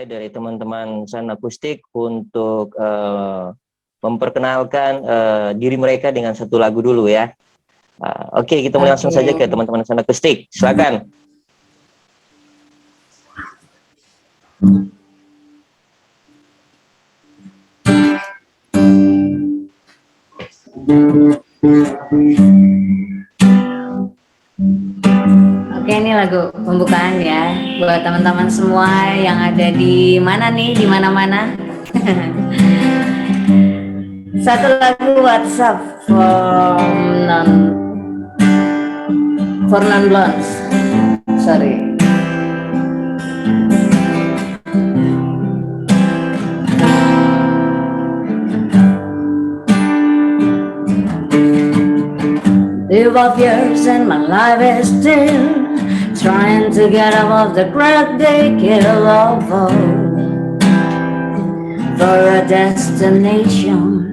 dimulai dari teman-teman Sound Akustik untuk memperkenalkan diri mereka dengan satu lagu dulu ya. Oke, kita mulai langsung saja ke teman-teman Sound Akustik. Silakan. Oke, ini lagu pembukaan ya buat teman-teman semua yang ada di mana nih, di mana-mana. Satu lagu WhatsApp for non-blondes. Sorry. Live of years and my life is still trying to get above the great they kill of all for a destination.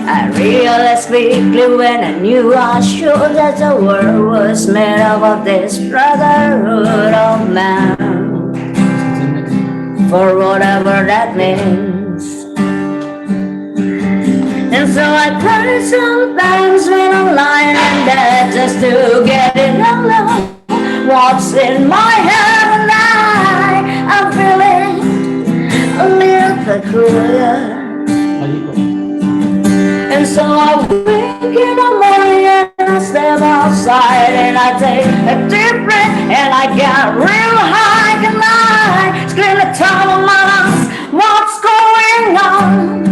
I realized quickly when I knew I should that the world was made up of this brotherhood of man, for whatever that means. And so I cry sometimes when I'm lying in bed just to get it alone. What's in my head and I'm feeling a little peculiar. And so I wake in the morning and I step outside and I take a deep breath and I get real high and I scream at the top of my lungs, what's going on?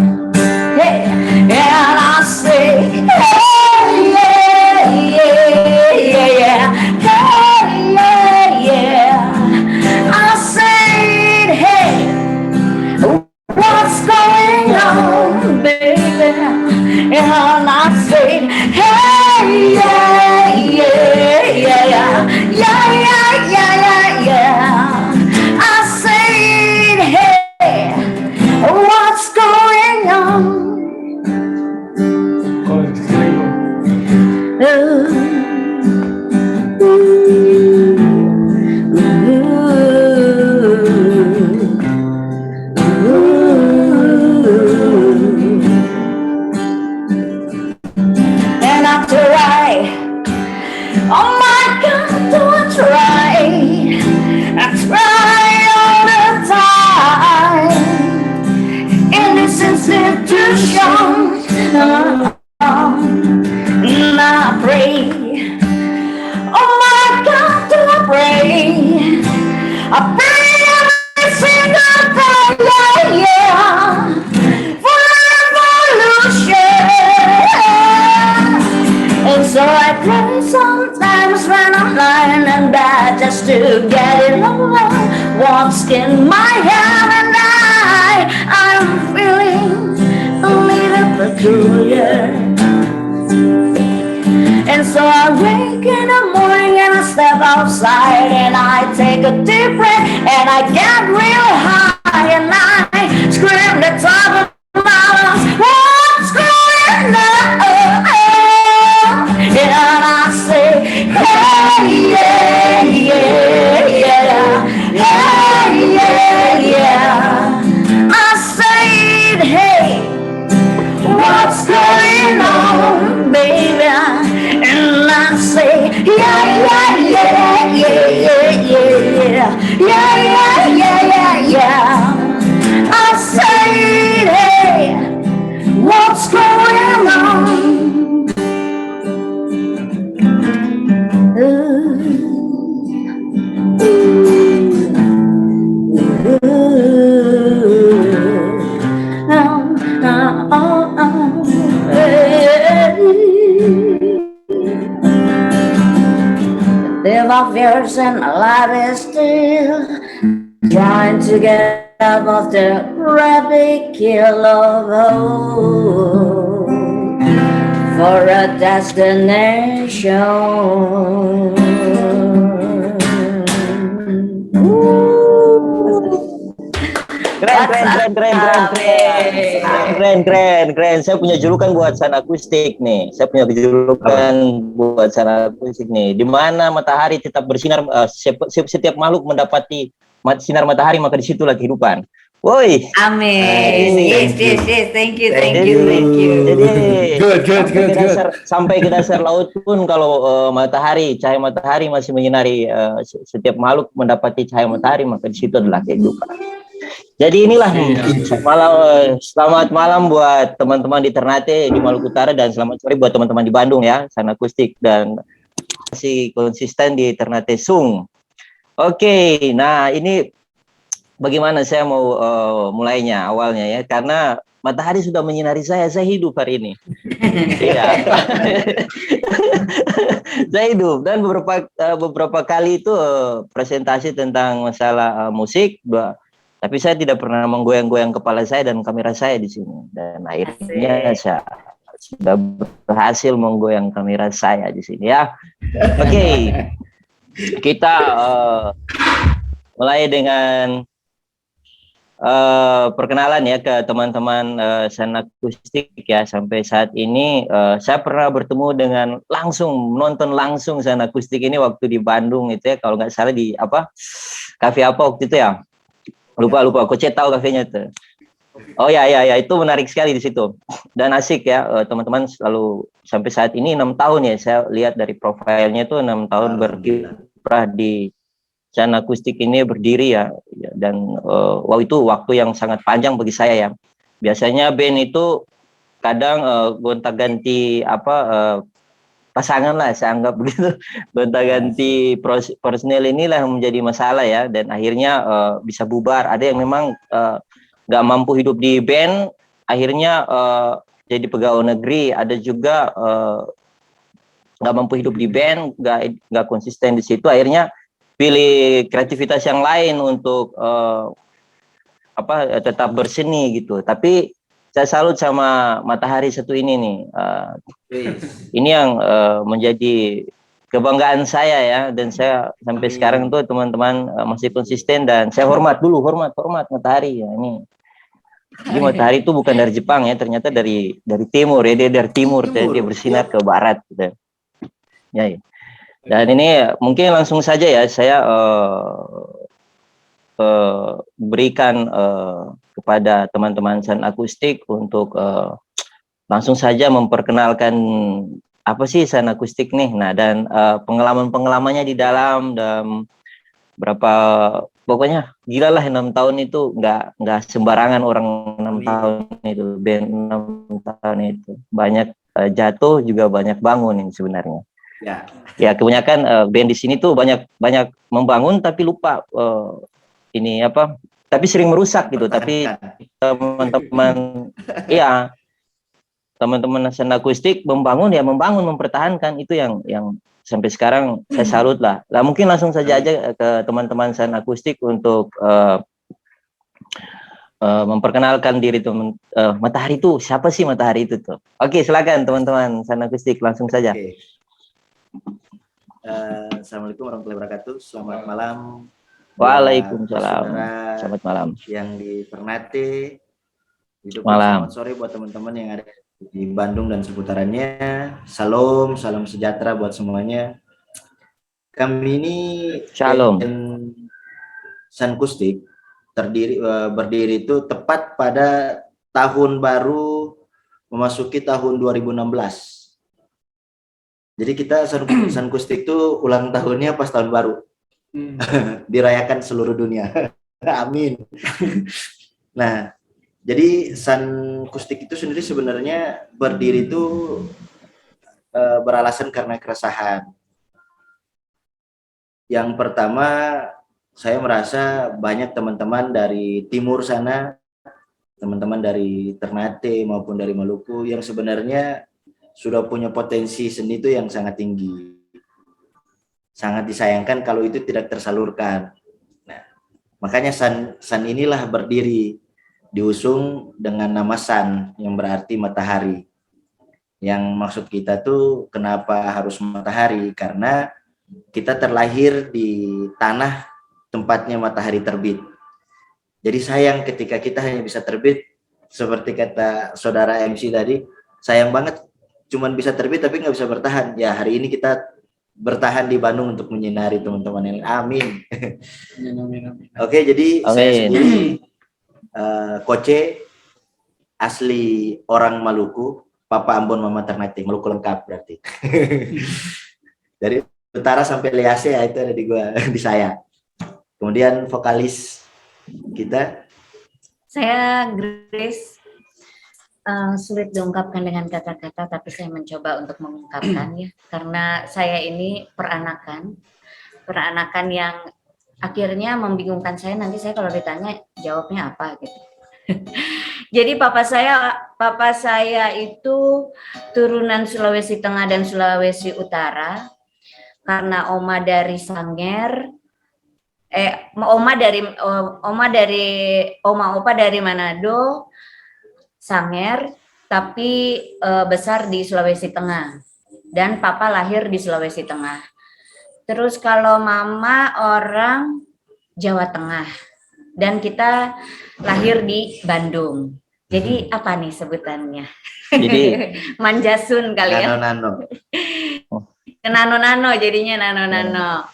Hey, and I say, hey, yeah, yeah, yeah, yeah, hey, yeah, yeah. I said, hey, what's going on, baby? And I said, hey, yeah, yeah, yeah, yeah, yeah, yeah, yeah, yeah. I said, hey, what's going on? And after oh my God, do I try all the time in this institution. And I pray, oh my God, do I pray? I pray every single day, yeah, for revolution. And so I pray sometimes when I'm lying in bed just to get it over what's in my head, and I'm feeling a little peculiar. And so I wake in the morning and I step outside and I take a deep breath and I get real high and I scream the top of my lungs, what's going on? And I say, hey, yeah, yeah, yeah, hey, yeah, yeah. I said, hey, what's going on, baby? And I say, yeah, yeah, yeah, yeah, yeah, yeah, yeah, yeah, yeah, yeah, yeah. I say, hey, what's going on? Live off years and my life is still trying to get out of the rabbit kill of hope for a destination. Keren. Saya punya julukan buat Sound Akustik nih. Saya punya julukan buat Sound Akustik nih. Di mana matahari tetap bersinar, setiap makhluk mendapati sinar matahari, maka disitulah kehidupan. Woi. Amin. Yes. Thank you. Jadi Good. Sampai ke dasar laut pun kalau cahaya matahari masih menyinari setiap makhluk mendapati cahaya matahari, maka di situ adalah kehidupan. Jadi inilah selamat malam buat teman-teman di Ternate di Maluku Utara, dan selamat sore buat teman-teman di Bandung ya, Sun Acoustic, dan masih konsisten di Ternate Sung. Oke, nah ini bagaimana saya mau mulainya awalnya ya, karena matahari sudah menyinari saya hidup hari ini. Iya. Saya hidup, dan beberapa kali itu presentasi tentang masalah musik, tapi saya tidak pernah menggoyang-goyang kepala saya dan kamera saya di sini, dan akhirnya saya sudah berhasil menggoyang kamera saya di sini ya. Oke. Kita mulai dengan perkenalan ya ke teman-teman Sun Acoustic ya. Sampai saat ini saya pernah bertemu dengan menonton langsung Sun Acoustic ini waktu di Bandung itu ya, kalau nggak salah di kafe apa waktu itu ya, lupa Koce tahu kafenya itu. Oh ya, itu menarik sekali di situ dan asik ya. Teman-teman selalu sampai saat ini 6 tahun ya, saya lihat dari profilnya itu 6 tahun berkiprah di Sun Acoustic ini berdiri ya, dan itu waktu yang sangat panjang bagi saya ya. Biasanya band itu kadang gonta-ganti pasangan lah, saya anggap begitu. Gonta-ganti personel inilah yang menjadi masalah ya, dan akhirnya bisa bubar. Ada yang memang nggak mampu hidup di band, akhirnya jadi pegawai negeri. Ada juga nggak mampu hidup di band, nggak konsisten di situ, akhirnya pilih kreativitas yang lain untuk tetap berseni gitu. Tapi saya salut sama Matahari satu ini nih. Ini yang menjadi kebanggaan saya ya, dan saya sampai sekarang tuh teman-teman masih konsisten, dan saya hormat Matahari ya. Ini Matahari itu bukan dari Jepang ya, ternyata dari timur ya, dia dari timur. Dia bersinar ke barat gitu. Ya. Dan ini mungkin langsung saja ya, saya berikan kepada teman-teman Sun Acoustic untuk langsung saja memperkenalkan apa sih Sun Acoustic nih. Nah, dan pengalamannya di dalam pokoknya gila lah, 6 tahun itu nggak sembarangan orang. 6 tahun itu band, 6 tahun itu banyak jatuh juga banyak bangun ini sebenarnya. Ya kebanyakan band di sini tuh banyak membangun tapi lupa tapi sering merusak gitu. Tapi teman-teman Sun Acoustic mempertahankan itu yang sampai sekarang saya salut lah. Mungkin langsung saja ke teman-teman Sun Acoustic untuk memperkenalkan diri teman. Matahari itu siapa sih Matahari itu tuh? Oke, silakan teman-teman Sun Acoustic, langsung saja. Assalamualaikum warahmatullahi wabarakatuh. Selamat malam. Waalaikumsalam. Selamat malam. Yang di Ternate. Malam. Selamat sore buat teman-teman yang ada di Bandung dan seputarannya. Salam sejahtera buat semuanya. Kami ini Shalom. Sun Acoustic berdiri itu tepat pada tahun baru memasuki tahun 2016. Jadi kita Sun Acoustic itu ulang tahunnya pas tahun baru. Dirayakan seluruh dunia. Amin. Nah, jadi Sun Acoustic itu sendiri sebenarnya berdiri itu beralasan karena keresahan. Yang pertama, saya merasa banyak teman-teman dari timur sana, teman-teman dari Ternate maupun dari Maluku yang sebenarnya sudah punya potensi seni itu yang sangat tinggi. Sangat disayangkan kalau itu tidak tersalurkan. Nah, makanya Sun inilah berdiri, diusung dengan nama Sun yang berarti matahari. Yang maksud kita tuh kenapa harus matahari? Karena kita terlahir di tanah tempatnya matahari terbit. Jadi sayang ketika kita hanya bisa terbit, seperti kata saudara MC tadi, sayang banget cuman bisa terbit tapi nggak bisa bertahan. Ya hari ini kita bertahan di Bandung untuk menyinari teman-teman yang amin. Amin. Oke, jadi saya Amin. sendiri Koce asli orang Maluku, Papa Ambon Mama Ternate, Maluku lengkap berarti. Dari utara sampai Lease ya, itu ada di gua, di saya. Kemudian vokalis kita Saya Grace. Sulit diungkapkan dengan kata-kata, tapi saya mencoba untuk mengungkapkan ya, karena saya ini peranakan yang akhirnya membingungkan saya. Nanti saya kalau ditanya jawabnya apa gitu. Jadi papa saya itu turunan Sulawesi Tengah dan Sulawesi Utara, karena oma dari Sangir, oma opa dari Manado, Sangir, tapi besar di Sulawesi Tengah, dan papa lahir di Sulawesi Tengah. Terus kalau mama orang Jawa Tengah, dan kita lahir di Bandung. Jadi apa nih sebutannya? Jadi Manjasun kali ya. Nano. Nano jadinya nano.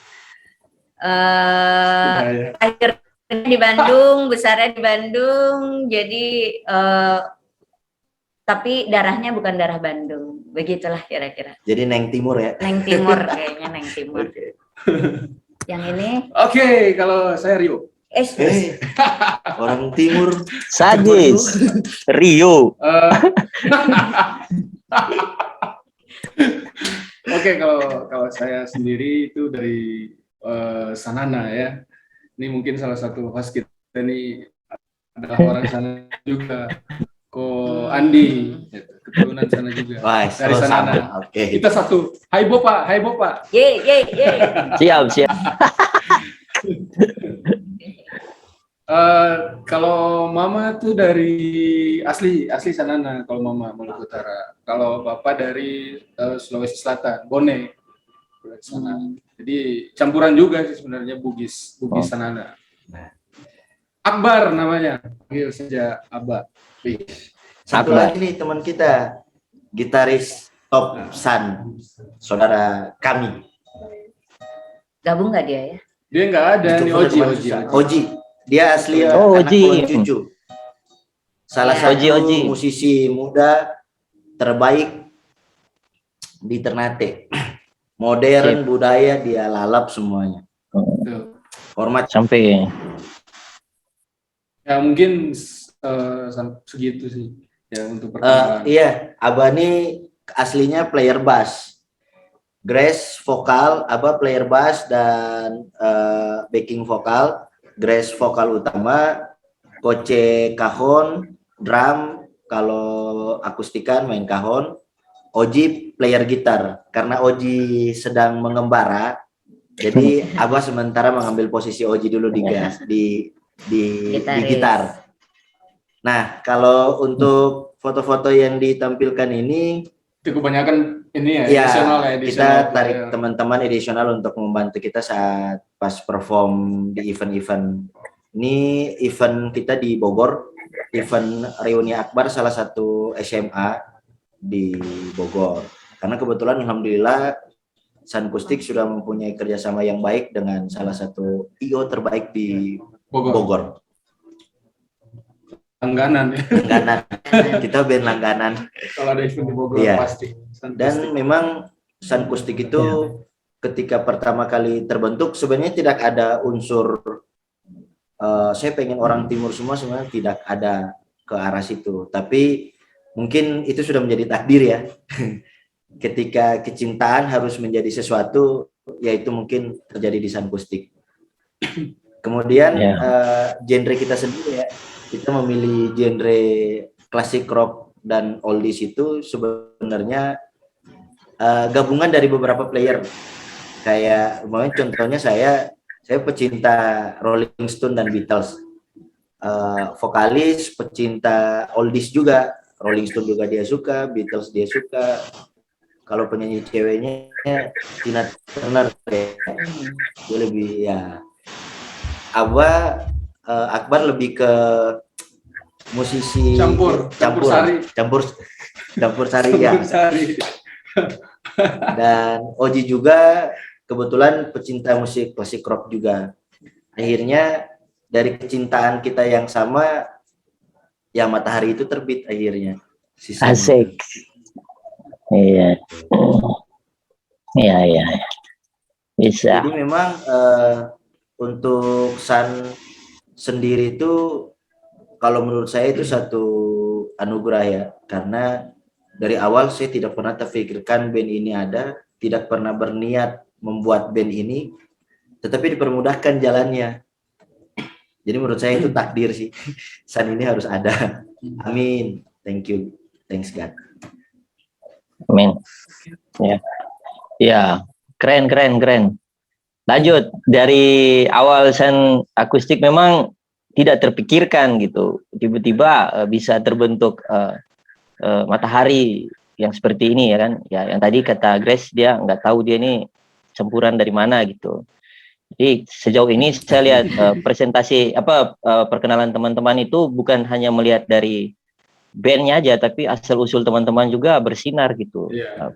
Lahir di Bandung, besarnya di Bandung, jadi tapi darahnya bukan darah Bandung, begitulah kira-kira. Jadi Neng Timur ya. Neng Timur kayaknya, Neng Timur. Oke. Yang ini, Oke, kalau saya Rio. Orang Timur sadis Rio. Oke, kalau saya sendiri itu dari Sanana ya. Ini mungkin salah satu host kita ini adalah orang sana juga. Ko Andi, keturunan sana juga. Wah, Dari oh, Sanana. sama. Oke. Kita satu. Hai Bopa. ye. Siap. Kalau Mama tuh dari asli Sanana. Kalau Mama Maluku Utara. Kalau Bapak dari Sulawesi Selatan, Bone. Dari sana. Jadi campuran juga sih sebenarnya Bugis Sanana. Akbar namanya. Panggil saja Abah. Satu lagi nih teman kita, gitaris Top San, saudara kami. Gabung nggak dia ya? Dia nggak ada nih Oji. Dia asli anak Oji. Kulon Cucu. Salah satu Oji. musisi muda terbaik di Ternate. Modern, budaya dia lalap semuanya. Hormat. Sampai ya mungkin segitu sih ya untuk perkenalan. Iya, Abah ini aslinya player bass. Grace vokal, Abah player bass dan backing vokal. Grace vokal utama, Koce kahon, drum, kalau akustikan main kahon. Oji player gitar. Karena Oji sedang mengembara, jadi Abah sementara mengambil posisi Oji dulu di gitar. Nah, kalau untuk foto-foto yang ditampilkan ini Itu kebanyakan ini ya, edisional ya. kita tarik teman-teman edisional untuk membantu kita saat pas perform di event-event. Ini event kita di Bogor, event reuni Akbar salah satu SMA di Bogor. Karena kebetulan alhamdulillah Sankustik sudah mempunyai kerjasama yang baik dengan salah satu IO terbaik di Bogor. Langganan ya. Langganan. Kita band langganan. Kalau ada event di Bogor Iya. pasti. Dan memang Sankustik itu ketika pertama kali terbentuk sebenarnya tidak ada unsur saya pengen orang timur semua, sebenarnya tidak ada ke arah situ. Tapi mungkin itu sudah menjadi takdir ya. Ketika kecintaan harus menjadi sesuatu, yaitu mungkin terjadi di Sankustik. Kemudian genre kita sendiri ya, kita memilih genre klasik rock dan oldies itu sebenarnya gabungan dari beberapa player. Kayak contohnya saya pecinta Rolling Stone dan Beatles. Vokalis, pecinta oldies juga. Rolling Stone juga dia suka, Beatles dia suka. Kalau penyanyi ceweknya Tina Turner, dia lebih ya. Akbar lebih ke musisi campur sari ya. Dan Oji juga kebetulan pecinta musik klasik rock juga. Akhirnya dari kecintaan kita yang sama, ya Matahari itu terbit akhirnya. Asik. Iya. Iya, iya. Bisa. Jadi memang untuk San sendiri itu, kalau menurut saya itu satu anugerah ya, karena dari awal saya tidak pernah terpikirkan band ini ada, tidak pernah berniat membuat band ini, tetapi dipermudahkan jalannya. Jadi menurut saya itu takdir sih. San ini harus ada. Amin. Thank you. Thanks God. Amin. Ya. Ya, keren. Lanjut, dari awal San Akustik memang tidak terpikirkan gitu. Tiba-tiba bisa terbentuk Matahari yang seperti ini ya kan. Ya, yang tadi kata Grace, dia nggak tahu dia ini campuran dari mana gitu. Jadi sejauh ini saya lihat presentasi perkenalan teman-teman itu bukan hanya melihat dari bandnya aja, tapi asal usul teman-teman juga bersinar gitu. Iya.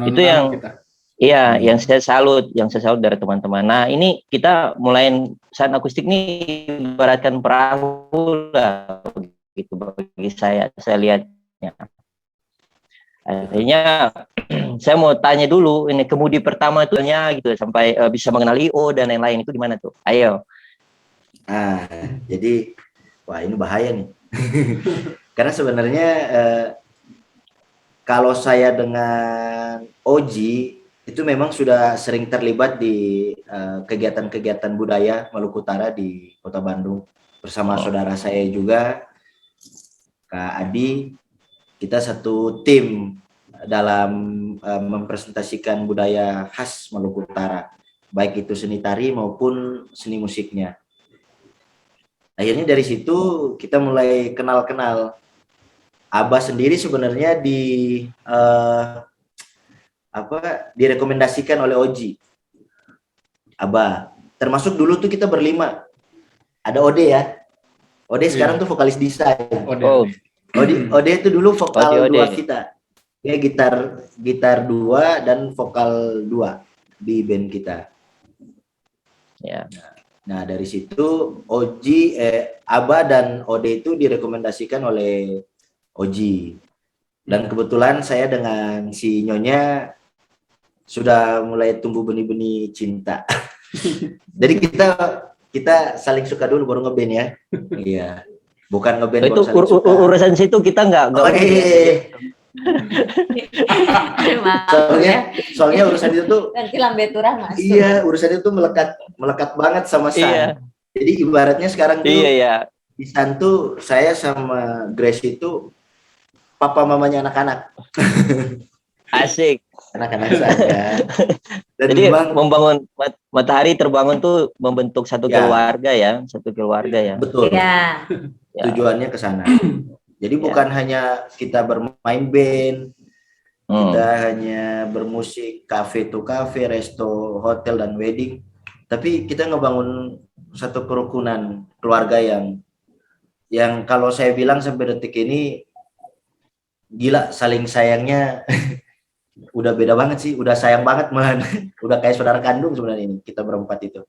Itu yang kita. iya, yang saya salut dari teman-teman. Nah, ini kita mulai San Akustik nih ibaratkan perahu lah gitu bagi saya lihatnya. Akhirnya saya mau tanya dulu, ini kemudi pertama itu gitu sampai bisa mengenali dan lain-lain itu di mana tuh? Ayo. Jadi wah ini bahaya nih. Karena sebenarnya kalau saya dengan Oji itu memang sudah sering terlibat di kegiatan-kegiatan budaya Maluku Utara di Kota Bandung bersama saudara saya juga, Kak Adi. Kita satu tim dalam mempresentasikan budaya khas Maluku Utara, baik itu seni tari maupun seni musiknya. Akhirnya dari situ kita mulai kenal-kenal. Abah sendiri sebenarnya direkomendasikan oleh Oji. Abah, termasuk dulu tuh kita berlima. Ada Ode ya. Ode sekarang tuh vokalis desain. Ode itu dulu vokal dua kita. Dia gitar 2 dan vokal 2 di band kita. Ya. Nah, dari situ Oji, Abah dan Ode itu direkomendasikan oleh Oji. Dan kebetulan saya dengan si Nyonya sudah mulai tumbuh benih-benih cinta. Jadi kita saling suka dulu baru ngeband ya. Iya. Bukan ngeband Itu urusan situ kita nggak. Soalnya urusan itu tuh nanti lambe turang masuk. Iya, urusan itu melekat banget sama San. Iya. Jadi ibaratnya sekarang tuh Iya. di San tuh saya sama Grace itu papa mamanya anak-anak. Asik. Anak-anak saya. Dan jadi memang membangun Matahari terbangun tuh membentuk satu keluarga ya, Betul. Ya. Tujuannya ke sana. Jadi bukan hanya kita bermain band, kita hanya bermusik cafe to cafe, resto, hotel dan wedding, tapi kita ngebangun satu kerukunan keluarga yang kalau saya bilang sampai detik ini gila, saling sayangnya udah beda banget sih, udah sayang banget man. Udah kayak saudara kandung sebenarnya ini kita berempat itu.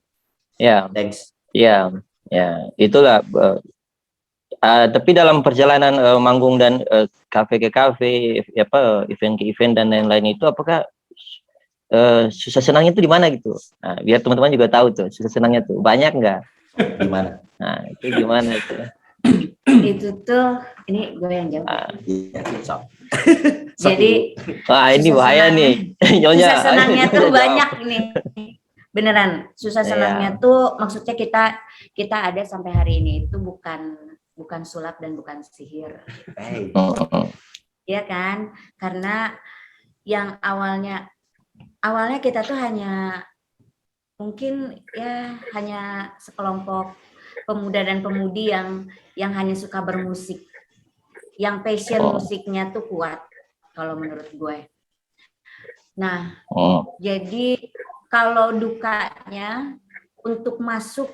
Ya. Thanks. Ya, itulah. Tapi dalam perjalanan manggung dan kafe ke kafe, event ke event dan lain-lain itu, apakah susah senangnya itu di mana gitu? Nah, biar teman-teman juga tahu tuh susah senangnya tuh banyak nggak? Di mana? Nah, itu gimana itu? Itu tuh, ini gue yang jawab. Jadi, wah ini bahaya nih, Nyonya. Susah senangnya tuh banyak nih. Beneran, susah senangnya tuh maksudnya kita ada sampai hari ini itu bukan sulap dan bukan sihir. Iya kan? Karena yang awalnya kita tuh hanya mungkin ya hanya sekelompok pemuda dan pemudi yang hanya suka bermusik. Yang passion musiknya tuh kuat kalau menurut gue. Nah, jadi kalau dukanya untuk masuk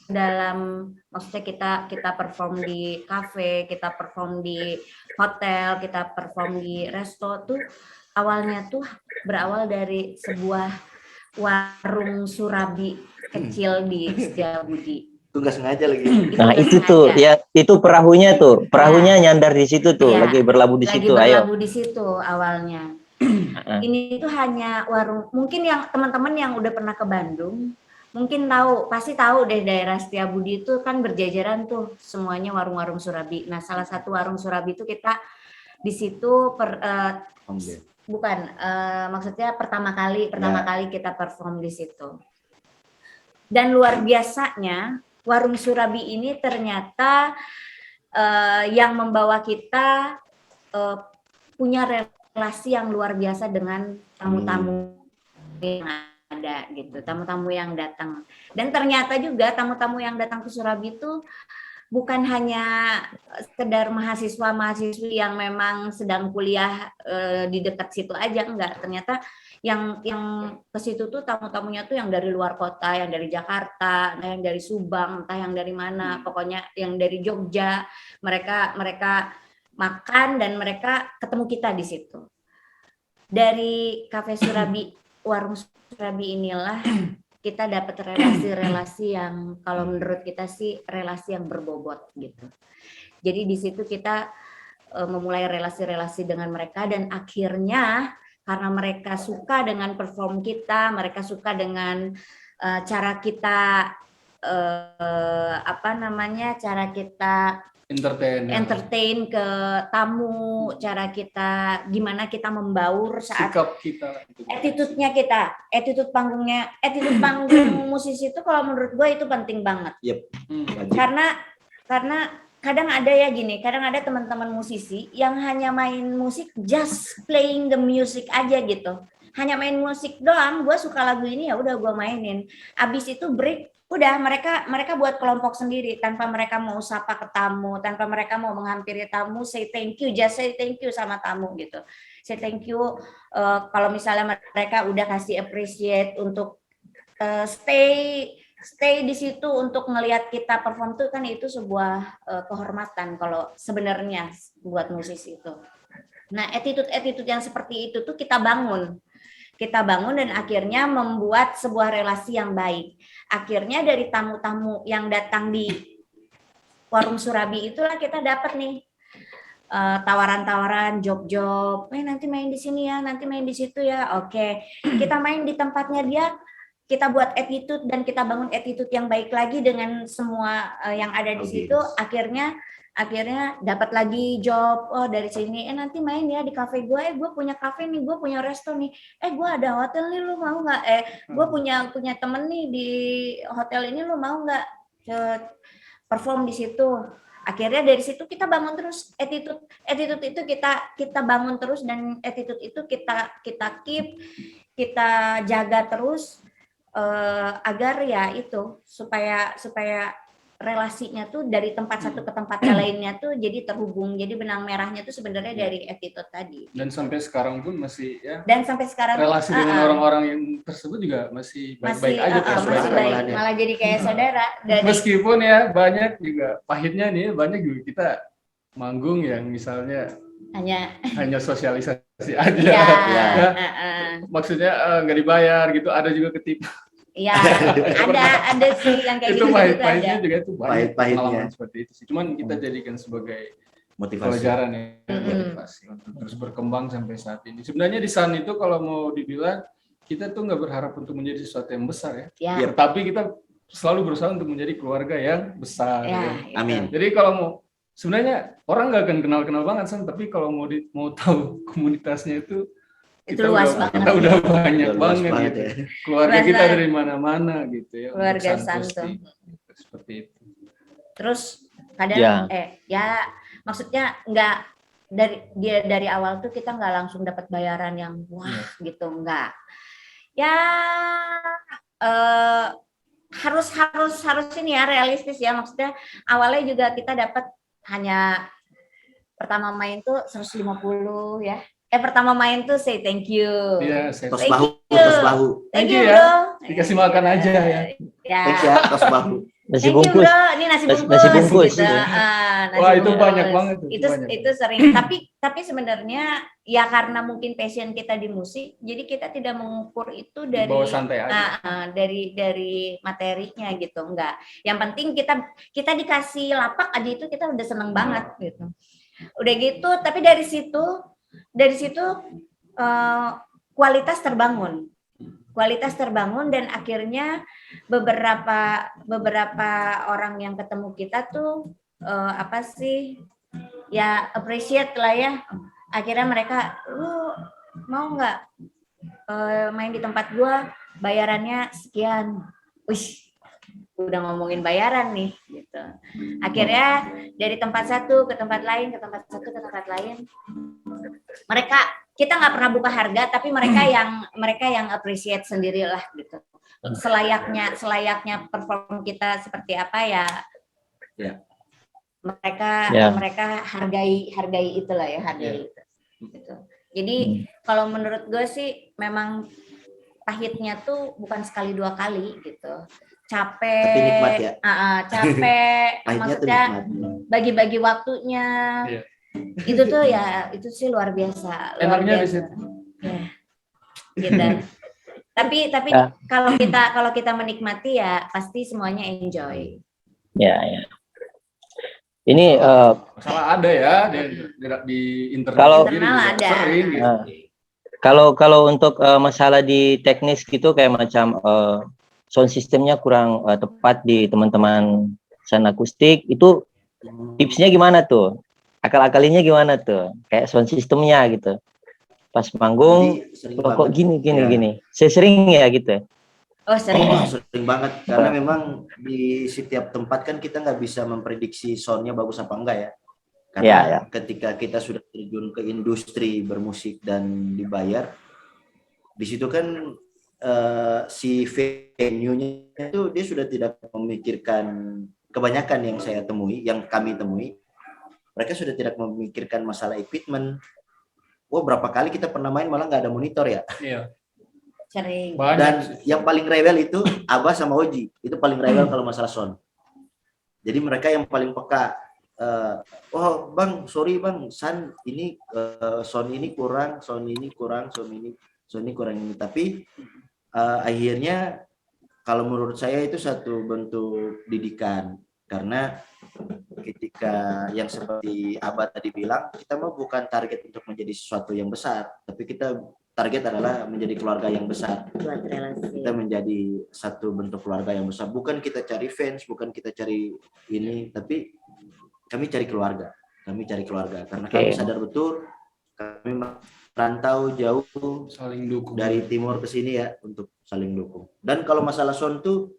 dalam maksudnya kita perform di kafe, kita perform di hotel, kita perform di resto tuh awalnya tuh berawal dari sebuah warung surabi kecil di Setiabudi. Itu nggak sengaja lagi. Nah itu tuh, ya itu perahunya nyandar di situ tuh, Ya, lagi berlabuh di situ. Lagi Ayo. berlabuh di situ awalnya. Ini tuh hanya warung, mungkin yang teman-teman yang udah pernah ke Bandung, mungkin pasti tahu deh daerah Setiabudi itu kan berjajaran tuh semuanya warung-warung surabi. Nah, salah satu warung surabi itu kita di situ maksudnya pertama kali kita perform di situ. Dan luar biasanya warung surabi ini ternyata yang membawa kita punya relasi yang luar biasa dengan tamu-tamu yang ada gitu, tamu-tamu yang datang. Dan ternyata juga tamu-tamu yang datang ke Surabi itu bukan hanya sekedar mahasiswa-mahasiswi yang memang sedang kuliah di dekat situ aja, enggak. Ternyata yang ke situ tuh tamu-tamunya tuh yang dari luar kota, yang dari Jakarta, yang dari Subang, entah yang dari mana, pokoknya yang dari Jogja. Mereka makan dan mereka ketemu kita di situ. Dari Cafe Surabi, warung Surabi inilah kita dapat relasi-relasi yang kalau menurut kita sih relasi yang berbobot gitu. Jadi di situ kita memulai relasi-relasi dengan mereka dan akhirnya karena mereka suka dengan perform kita, mereka suka dengan cara kita cara kita entertain ke tamu, cara kita gimana kita membaur saat sikap kita, attitude panggung musisi itu kalau menurut gue itu penting banget. Karena kadang ada kadang ada teman-teman musisi yang hanya main musik, just playing the music aja gitu. Hanya main musik doang, gue suka lagu ini ya udah gue mainin. Abis itu break, udah mereka buat kelompok sendiri tanpa mereka mau sapa ke tamu, tanpa mereka mau menghampiri tamu, say thank you, just say thank you sama tamu gitu. Say thank you kalau misalnya mereka udah kasih appreciate untuk stay di situ untuk ngelihat kita perform tuh kan itu sebuah kehormatan kalau sebenarnya buat musisi itu. Nah, attitude yang seperti itu tuh kita bangun dan akhirnya membuat sebuah relasi yang baik. Akhirnya dari tamu-tamu yang datang di warung Surabi itulah kita dapat nih tawaran-tawaran, job-job. Nanti main di sini ya, nanti main di situ ya. Oke, kita main di tempatnya dia, kita buat attitude dan kita bangun attitude yang baik lagi dengan semua yang ada di situ. Akhirnya dapat lagi job, dari sini, nanti main ya di kafe gue, gue punya kafe nih, gue punya resto nih, gue ada hotel nih, lu mau nggak? Gue punya temen nih di hotel ini, lu mau nggak perform di situ? Akhirnya dari situ kita bangun terus attitude itu kita bangun terus dan attitude itu kita keep, kita jaga terus agar ya itu supaya relasinya tuh dari tempat satu ke tempat lainnya tuh jadi terhubung. Jadi benang merahnya tuh sebenarnya dari attitude tadi. Dan sampai sekarang pun masih ya. Dan sampai sekarang relasi dengan orang-orang yang tersebut juga masih baik-baik aja masih baik. Malah jadi kayak saudara. Meskipun ya banyak juga pahitnya nih, banyak juga kita manggung yang misalnya hanya sosialisasi aja. Maksudnya nggak dibayar gitu, ada juga ketipu. Ya, ada sih yang kayak itu gitu. Pahit-pahitnya juga itu banyak pahit-pahitnya seperti itu sih. Cuman kita jadikan sebagai motivasi pelajaran ya, motivasi untuk terus berkembang sampai saat ini. Sebenarnya di Sun itu kalau mau dibilang kita tuh nggak berharap untuk menjadi sesuatu yang besar ya. Tapi kita selalu berusaha untuk menjadi keluarga yang besar. Amin. Jadi kalau mau sebenarnya orang nggak akan kenal banget Sun, tapi kalau mau tahu komunitasnya itu luas banget. Kita udah banyak banget gitu. Ya. Keluarga kita dari mana-mana gitu ya. Keluarga Santo. Seperti itu. Terus kadang maksudnya nggak dari awal tuh kita nggak langsung dapat bayaran yang gitu, nggak. Ya harus ini ya realistis ya, maksudnya awalnya juga kita dapat hanya pertama main tuh 150 ya. Pertama main tuh say thank you. Iya, tos bahu. Thank you ya. bro. Dikasih makan aja ya. Thanks ya, tos bahu. Nasi Thank you bungkus. bro, ini nasi Nasi- bungkus, nasi bungkus. gitu. Nasi Wah, itu bungkus. banyak banget tuh, Itu banyak. itu sering. Tapi sebenarnya ya karena mungkin passion kita di musik, jadi kita tidak mengukur itu dari Bawa santai aja. dari materinya gitu, enggak. Yang penting kita dikasih lapak aja itu kita udah seneng banget gitu. Udah gitu, tapi dari situ kualitas terbangun. Kualitas terbangun dan akhirnya beberapa orang yang ketemu kita tuh apa sih ya appreciate lah ya. Akhirnya mereka, lu mau nggak main di tempat gua, bayarannya sekian. Wih, udah ngomongin bayaran nih gitu. Akhirnya dari tempat satu ke tempat lain, ke tempat satu ke tempat lain, kita nggak pernah buka harga, tapi mereka yang appreciate sendirilah gitu. Selayaknya perform kita seperti apa ya. Ya. Mereka hargai itulah ya, hargai itu. Gitu. Jadi kalau menurut gue sih memang pahitnya tuh bukan sekali dua kali gitu. Capek. Tapi nikmat ya. Capek. Pahitnya tuh Maksudnya nikmat. bagi-bagi waktunya. Iya. Itu tuh ya itu sih luar biasa. Enaknya di situ. Ya. Gitu. Tapi Ya. kalau kita menikmati ya pasti semuanya enjoy. Ya, ya. Ini Masalah ada ya di internet. Kalau- sendiri Internal juga ada. sering gitu. kalau untuk masalah di teknis gitu kayak macam sound systemnya kurang tepat di teman-teman Sun Akustik, itu tipsnya gimana tuh? Akal-akalinnya gimana tuh? Kayak sound systemnya gitu. Pas manggung, Jadi sering kok banget. gini Ya. gini. Saya sering ya gitu. Oh sering. Sering banget karena memang di setiap tempat kan kita nggak bisa memprediksi soundnya bagus apa enggak ya. Karena Ya, ya. ketika kita sudah terjun ke industri bermusik dan dibayar, di situ kan si venue-nya itu dia sudah tidak memikirkan, kebanyakan yang saya temui, yang kami temui, mereka sudah tidak memikirkan masalah equipment. Wah, berapa kali kita pernah main malah nggak ada monitor ya. Iya. Sering. Banyak Dan sih. yang paling rewel itu Abah sama Oji. Itu paling rewel kalau masalah sound. Jadi mereka yang paling peka. Oh bang, sorry bang, San ini sound ini kurang, sound ini kurang, sound ini kurang ini. Tapi akhirnya kalau menurut saya itu satu bentuk didikan. Karena ketika yang seperti Abah tadi bilang, kita mau bukan target untuk menjadi sesuatu yang besar, tapi kita target adalah menjadi keluarga yang besar. Buat relasi. Kita menjadi satu bentuk keluarga yang besar. Bukan kita cari fans, bukan kita cari ini, tapi kami cari keluarga. Kami cari keluarga karena kami sadar betul kami merantau jauh Saling dukung. dari timur ke sini ya untuk saling dukung. Dan kalau masalah sound tuh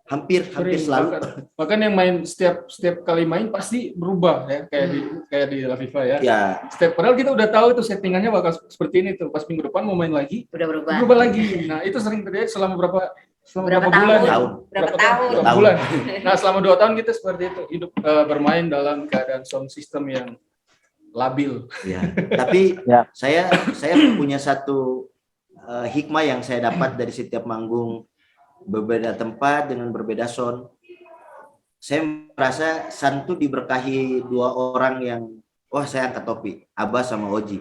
hampir selalu Bahkan yang main setiap kali main pasti berubah ya, kayak di La Viva ya. ya. Padahal kita udah tahu itu settingannya bakal seperti ini tuh. Pas minggu depan mau main lagi, Udah berubah. berubah lagi. Nah, itu sering terjadi selama berapa Berapa bulan? tahun? Berapa tahun? Berapa bulan. Nah, selama 2 tahun kita seperti itu, hidup bermain dalam keadaan sound system yang labil. Ya. Tapi Ya. saya punya satu hikmah yang saya dapat dari setiap manggung, berbeda tempat dengan berbeda sound. Saya merasa San tuh diberkahi 2 orang yang saya angkat topi, Abah sama Oji.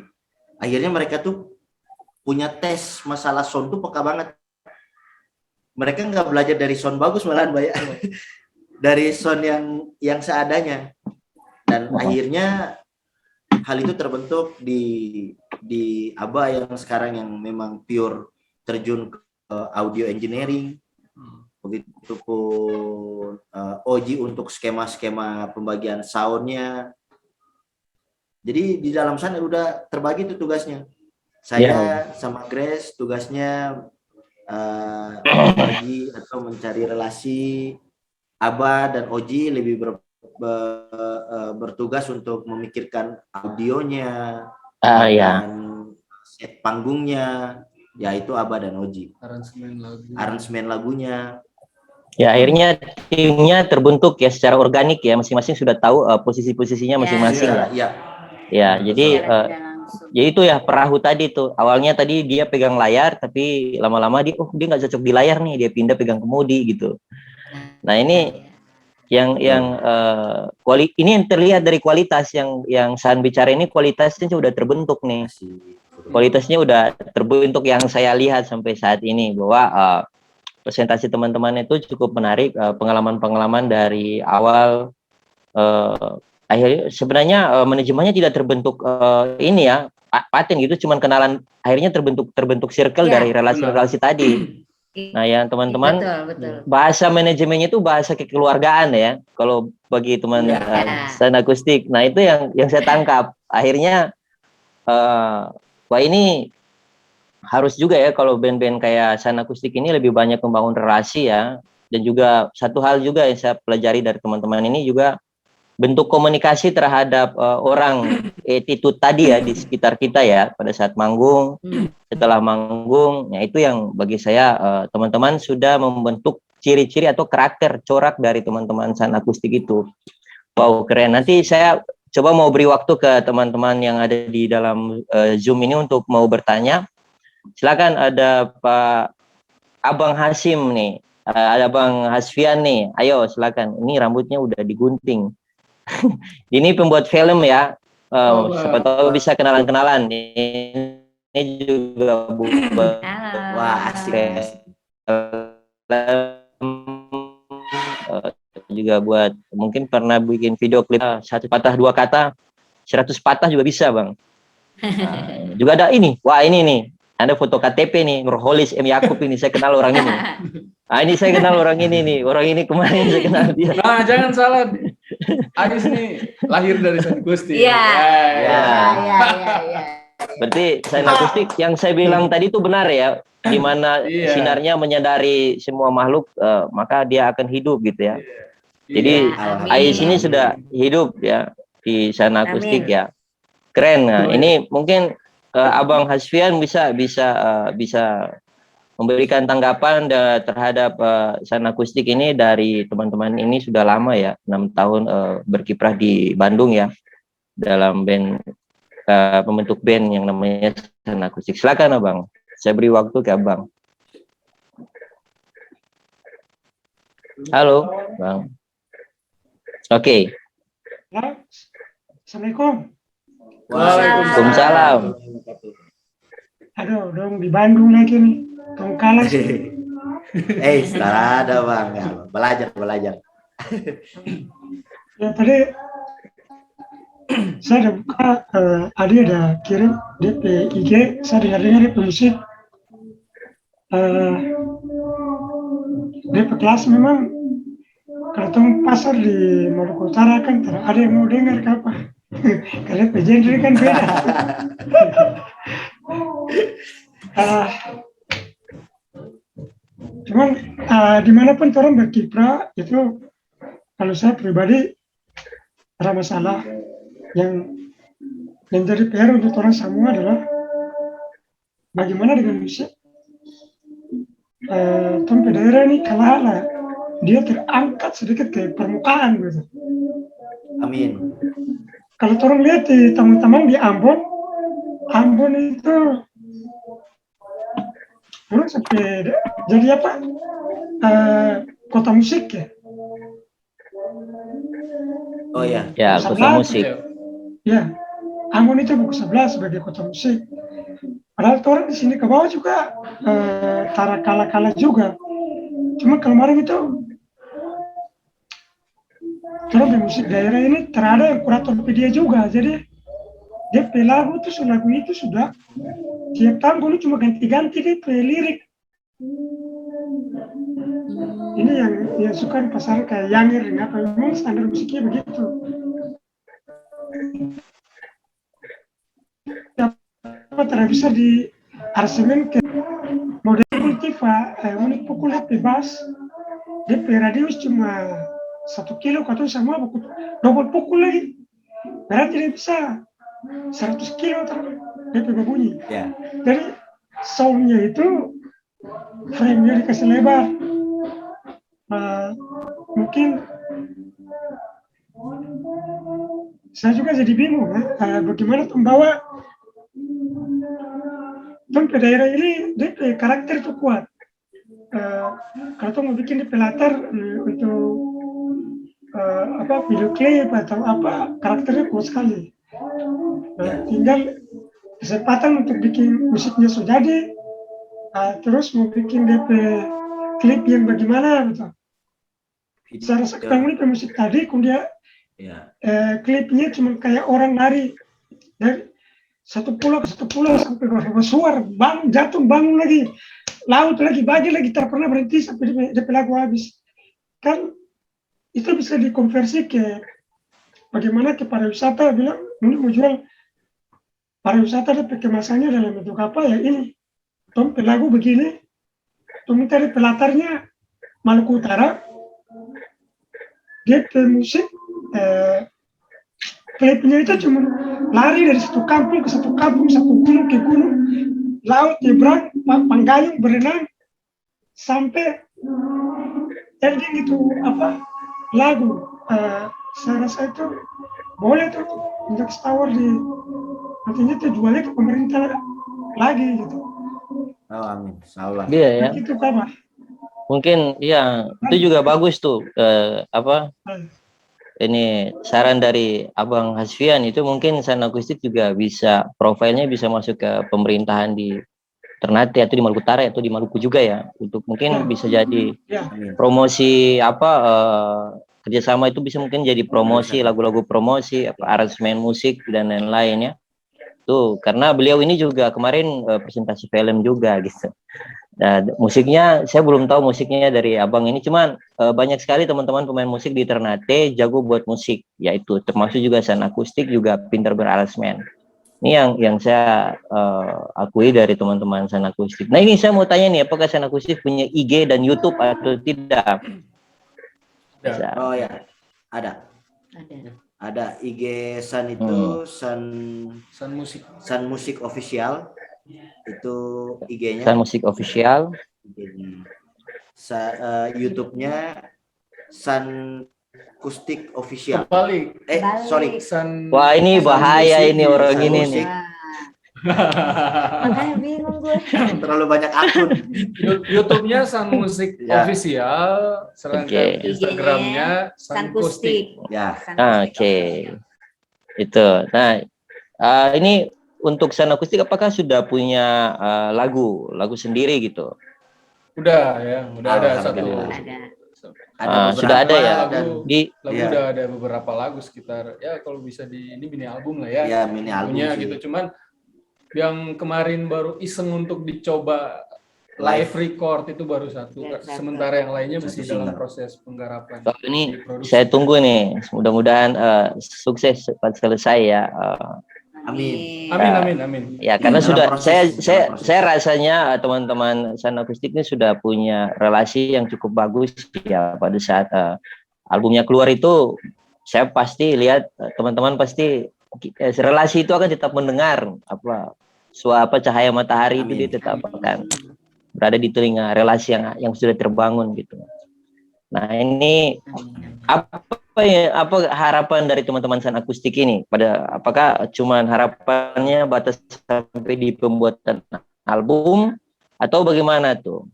Akhirnya mereka tuh punya tes masalah sound tuh peka banget. Mereka nggak belajar dari sound bagus malahan, Mbak ya. Dari sound yang seadanya. Dan akhirnya hal itu terbentuk di Abah yang sekarang yang memang pure terjun ke audio engineering. Begitupun Oji untuk skema-skema pembagian soundnya. Jadi di dalam sana udah terbagi tuh tugasnya. Saya sama Grace tugasnya berbagi atau mencari relasi. Abah dan Oji lebih bertugas untuk memikirkan audionya, Ya. dan set panggungnya, yaitu Abah dan Oji. Aransemen lagunya. Ya, akhirnya timnya terbentuk ya secara organik ya, masing-masing sudah tahu posisi-posisinya masing-masing Ya. lah. Ya. Ya, jadi Secara tidak langsung. ya itu ya perahu tadi tuh. Awalnya tadi dia pegang layar, tapi lama-lama dia nggak cocok di layar nih, dia pindah pegang kemudi gitu. Nah ini yang ini yang terlihat dari kualitas yang San bicara ini, kualitasnya sudah terbentuk nih. Kualitasnya udah terbentuk yang saya lihat sampai saat ini, bahwa presentasi teman-teman itu cukup menarik, pengalaman-pengalaman dari awal akhirnya sebenarnya manajemennya tidak terbentuk ini ya paten gitu, cuman kenalan, akhirnya terbentuk circle dari relasi-relasi tadi. Nah ya teman-teman, bahasa manajemennya itu bahasa kekeluargaan ya kalau bagi teman San Akustik. Nah itu yang saya tangkap akhirnya, wah ini harus juga ya kalau band-band kayak San Akustik ini lebih banyak membangun relasi ya. Dan juga satu hal juga yang saya pelajari dari teman-teman ini juga bentuk komunikasi terhadap orang, attitude tadi ya di sekitar kita ya pada saat manggung, setelah manggung. Ya itu yang bagi saya teman-teman sudah membentuk ciri-ciri atau karakter corak dari teman-teman San Akustik itu. Wow, keren. Nanti saya coba mau beri waktu ke teman-teman yang ada di dalam Zoom ini untuk mau bertanya. Silakan, ada Pak Abang Hasim nih, ada Bang Hasfian nih. Ayo silakan. Ini rambutnya udah digunting. Ini pembuat film ya, siapa tahu bisa kenalan-kenalan. Ini juga buat Wah, asik. Juga buat mungkin pernah bikin video klip, satu patah dua kata 100 patah juga bisa bang. Juga ada ini, wah ini nih, ada foto KTP nih, Nurholis M. Yakub ini, saya kenal orang ini. Ini saya kenal orang ini nih, orang ini kemarin saya kenal dia. Nah jangan salah, Agis nih lahir dari San Akustik. Iya. Berarti San Akustik yang saya bilang tadi itu benar ya, di mana sinarnya menyadari semua makhluk, maka dia akan hidup gitu ya. Jadi Ais ini sudah hidup ya di San Akustik ya. Keren. Nah, ini mungkin Abang Hasfian bisa memberikan tanggapan terhadap San Akustik ini. Dari teman-teman ini sudah lama ya, 6 tahun berkiprah di Bandung ya, dalam band, pembentuk band yang namanya San Akustik. Silakan Abang, saya beri waktu ke Abang. Halo Bang. Oke. Assalamualaikum. Waalaikumsalam. Aduh, dong di Bandung lagi nih. Tong kalah sih. Setelah ada bang, ya, belajar. Ya tadi saya ada buka, Adi ada kirim DP IG, saya dengar DP musik. DP kelas memang kalau tong pasar di Maluku Utara kan ada yang mau dengar apa. Karena genre kan beda. Cuman dimanapun orang berkiprah itu, kalau saya pribadi ada masalah yang menjadi PR untuk orang semua adalah bagaimana dengan musik. Tempat daerah ini kalah dia terangkat sedikit ke permukaan gitu. Amin. Kalau orang lihat di teman-teman di Ambon itu orang sampai jadi apa? Kota musik ya. Oh ya. Ya, kota musik. Ya, Ambon itu buku 11 sebagai kota musik. Padahal orang di sini ke bawah juga kala juga. Cuma kemarin itu orang di musik daerah ini terada yang kurator dia juga. Jadi dia lagu itu sudah tiap tahun cuma ganti-ganti dia lirik. Ini yang suka di pasar kayak Yangir, apa memang standar musiknya begitu. Apa tidak bisa di arsemen ke model multiva, unik pukul bebas, dia radius cuma 1 kilo, atau sama double pukul lagi, berarti dia bisa 100 kilo dia berbunyi. Yeah. Jadi soundnya itu frame-nya dikasih lebar. Mungkin saya juga jadi bingung bagaimana membawa ke daerah ini, dia karakter itu kuat. kalau tuh mau bikin di pelatar untuk video klip atau apa karakternya kuat sekali. Tinggal kesempatan untuk bikin musiknya sudah jadi, terus mau bikin DP klip yang bagaimana gitu. Saya rasa ketemu di musik tadi, kemudian klipnya cuma kayak orang lari dari satu pulau ke satu pulau sampai bersuara, jatuh bangun lagi, laut lagi, bagi lagi, tak pernah berhenti sampai DP lagu habis. Kan itu bisa dikonversi ke bagaimana ke pariwisata, bilang mau jual pariwisata DP kemasannya dalam bentuk apa ya ini. Tom lagu begini, tom minta di pelatarnya Maluku Utara, dia musik klipnya itu cuma lari dari satu kampung ke satu kampung, satu gunung ke gunung, laut nyebrang, panggayung berenang sampai ending itu lagu. Saya rasa itu boleh tuh untuk Tower di nantinya tuh jualnya ke pemerintah lagi gitu. Oh, amin. Insyaallah. Iya ya. Itu kabar. Mungkin ya itu juga bagus tuh ini saran dari Abang Hasfian itu mungkin San Akustik juga bisa profilnya bisa masuk ke pemerintahan di Ternate atau di Maluku Utara atau di Maluku juga ya untuk mungkin bisa jadi promosi kerjasama itu bisa mungkin jadi promosi lagu-lagu promosi aransemen musik dan lain-lainnya tuh karena beliau ini juga kemarin presentasi film juga gitu. Nah, musiknya saya belum tahu musiknya dari abang ini, cuman banyak sekali teman-teman pemain musik di Ternate jago buat musik, yaitu termasuk juga San Akustik juga pintar beraransemen. Ini yang saya akui dari teman-teman San Akustik. Nah ini saya mau tanya nih, apakah San Akustik punya IG dan YouTube atau tidak? Oh ya, ada. Ada IG San itu San Musik Official itu IG-nya. San Musik Official. YouTube-nya San Akustik Official. Balik. Sorry. Wah ini bahaya ini orang ini nih. Makanya bingung gue. Terlalu banyak akun. YouTube-nya San Musik Official, sedangkan Instagram-nya San Akustik. Ya. Oke. Itu. Nah, ini untuk San Akustik apakah sudah punya lagu sendiri gitu? Udah ada satu. Sudah ada ya. Lagu udah ada beberapa lagu sekitar ya kalau bisa ini mini album lah ya. Ya, mini albumnya gitu. Cuman yang kemarin baru iseng untuk dicoba live record itu baru satu. Sementara yang lainnya masih dalam proses penggarapan. Ini saya tunggu nih. Mudah-mudahan sukses cepat selesai ya. Amin. Amin. Ya karena sudah saya rasanya teman-teman San Akustik ini sudah punya relasi yang cukup bagus ya pada saat albumnya keluar itu saya pasti lihat teman-teman pasti relasi itu akan tetap mendengar cahaya matahari itu dia tetap akan berada di telinga relasi yang sudah terbangun gitu. Nah ini apa harapan dari teman-teman San Akustik ini apakah cuman harapannya batas sampai di pembuatan album atau bagaimana tuh?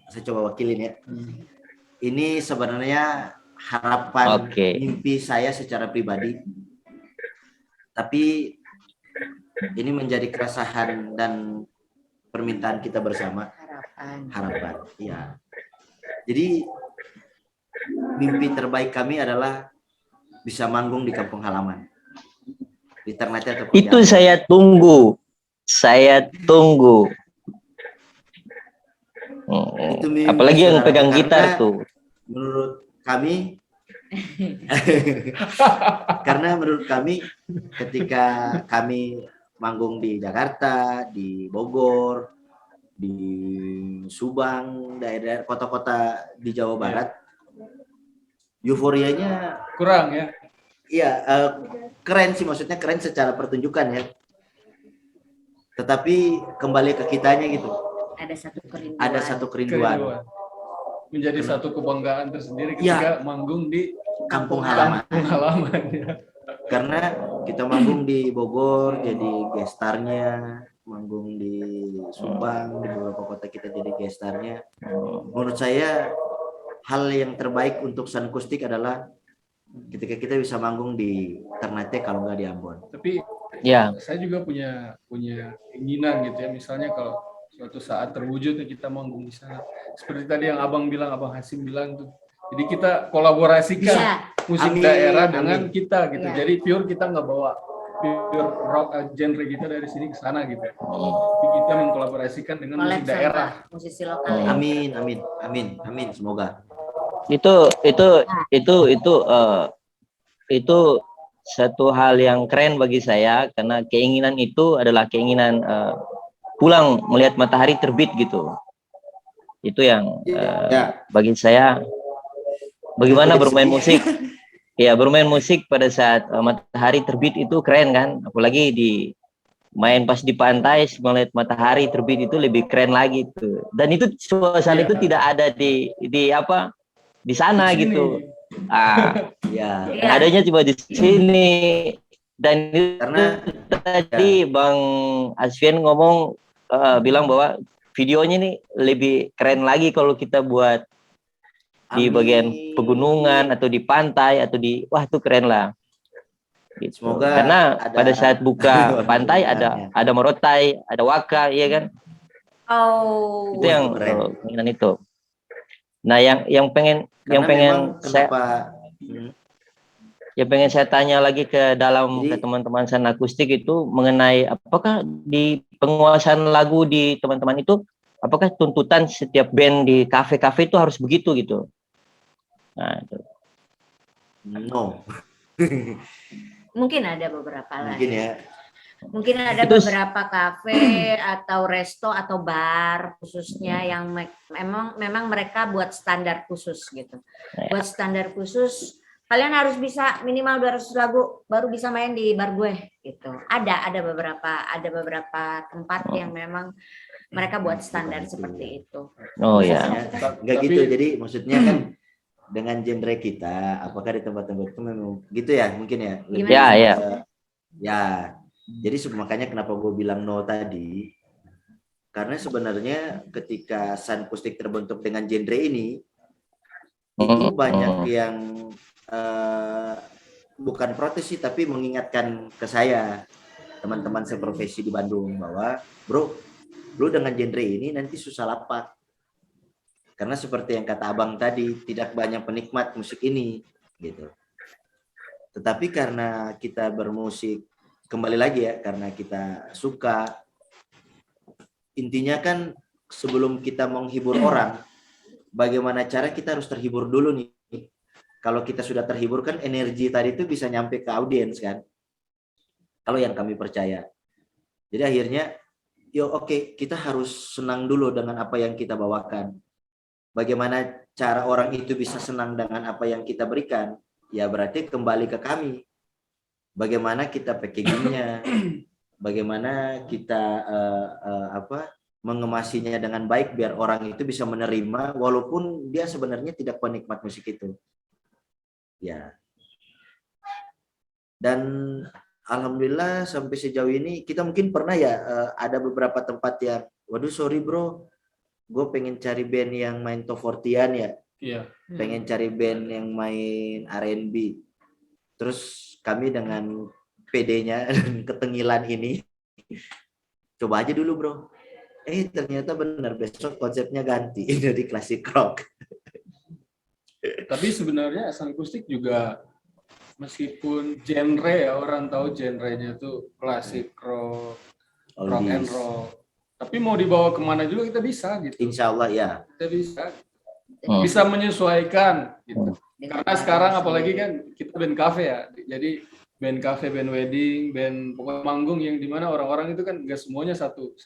Saya coba wakilin ya. Ini sebenarnya harapan mimpi saya secara pribadi, tapi ini menjadi keresahan dan permintaan kita bersama. Harapan. Ya. Jadi mimpi terbaik kami adalah bisa manggung di kampung halaman di Ternate atau itu saya tunggu. Apalagi yang pegang gitar tuh. Menurut kami karena menurut kami ketika kami manggung di Jakarta, di Bogor, di Subang, daerah kota-kota di Jawa Barat, euforianya kurang ya. Iya, keren sih, maksudnya keren secara pertunjukan ya. Tetapi kembali ke kitanya gitu. Ada satu kerinduan. Menjadi satu kebanggaan tersendiri ketika manggung di kampung halaman. Ya. Karena kita manggung di Bogor jadi gestarnya, manggung di Subang, di beberapa kota kita jadi gestarnya. Menurut saya hal yang terbaik untuk Sun Akustik adalah ketika kita bisa manggung di Ternate kalau nggak di Ambon. Tapi Ya. saya juga punya keinginan gitu ya, misalnya kalau suatu saat terwujud ya kita manggung di sana. Seperti tadi yang Abang bilang, Abang Hasim bilang tuh. Jadi kita kolaborasikan Iya. musik Amin, daerah dengan amin. kita gitu. Iya. Jadi pure kita nggak bawa pure rock genre kita dari sini ke sana gitu. Tapi kita mengkolaborasikan dengan Collab musik daerah. sama musisi lokal ya. Amin, amin, amin, amin. Semoga. Itu satu hal yang keren bagi saya, karena keinginan itu adalah keinginan pulang melihat matahari terbit gitu. Itu yang Ya. bagi saya, bagaimana bermain musik. Ya, bermain musik pada saat matahari terbit itu keren kan, apalagi main pas di pantai melihat matahari terbit itu lebih keren lagi tuh. Dan itu suasana itu tidak ada di sana Di sini. gitu. Ya. Iya. Adanya cuma di sini. Dan itu Karena tadi Bang Asfian ngomong bilang bahwa videonya nih lebih keren lagi kalau kita buat di amin. bagian pegunungan atau di pantai atau wah itu keren lah. Gitu. Semoga Karena ada- pada saat buka pantai ada morotai, ada waka, iya kan? Oh. Itu yang keren. keinginan itu. Nah, yang pengen Karena memang saya kenapa pengen saya tanya lagi ke Jadi- teman-teman Sun Akustik itu mengenai apakah di penguasaan lagu di teman-teman itu, apakah tuntutan setiap band di kafe-kafe itu harus begitu gitu? Nah, itu. no, Mungkin ada beberapa lah. mungkin ya. Mungkin ada Itu- beberapa kafe atau resto atau bar khususnya yang memang mereka buat standar khusus gitu. Ya. Buat standar khusus, kalian harus bisa minimal 200 lagu baru bisa main di bar gue gitu. Ada beberapa tempat yang memang mereka buat standar seperti itu. Oh ya. Enggak Tapi- gitu. Jadi maksudnya kan dengan genre kita, apakah di tempat-tempat itu memang gitu ya? Mungkin ya. Lebih, Ya, ya. ya. Jadi makanya kenapa gue bilang no tadi, karena sebenarnya ketika Sun Akustik terbentuk dengan genre ini, itu banyak yang bukan protes sih, tapi mengingatkan ke saya, teman-teman seprofesi di Bandung, bahwa bro, lu dengan genre ini nanti susah lapak. Karena seperti yang kata abang tadi, tidak banyak penikmat musik ini, gitu. Tetapi karena kita bermusik, kembali lagi ya, karena kita suka, intinya kan sebelum kita menghibur orang, bagaimana cara kita harus terhibur dulu nih. Kalau kita sudah terhibur kan energi tadi itu bisa nyampe ke audiens kan. Kalau yang kami percaya. Jadi akhirnya, oke, kita harus senang dulu dengan apa yang kita bawakan. Bagaimana cara orang itu bisa senang dengan apa yang kita berikan? Ya berarti kembali ke kami. Bagaimana kita packagingnya, bagaimana kita mengemasinya dengan baik biar orang itu bisa menerima walaupun dia sebenarnya tidak penikmat musik itu. Ya. Dan alhamdulillah sampai sejauh ini kita mungkin pernah ya ada beberapa tempat yang, waduh sorry bro, gue pengen cari band yang main top 40-an ya. Iya. Pengen cari band yang main R&B. Terus kami dengan PD-nya dan ketengilan ini, coba aja dulu bro. Ternyata benar besok konsepnya ganti jadi klasik rock. Tapi sebenarnya Sun Akustik juga meskipun genre ya, orang tahu genrenya tuh klasik rock, rock and roll. Tapi mau dibawa kemana juga kita bisa gitu. Insya Allah ya. Kita bisa menyesuaikan gitu. Karena sekarang apalagi kan kita band cafe ya. Jadi band cafe, band wedding, band pokoknya manggung yang dimana orang-orang itu kan nggak semuanya satu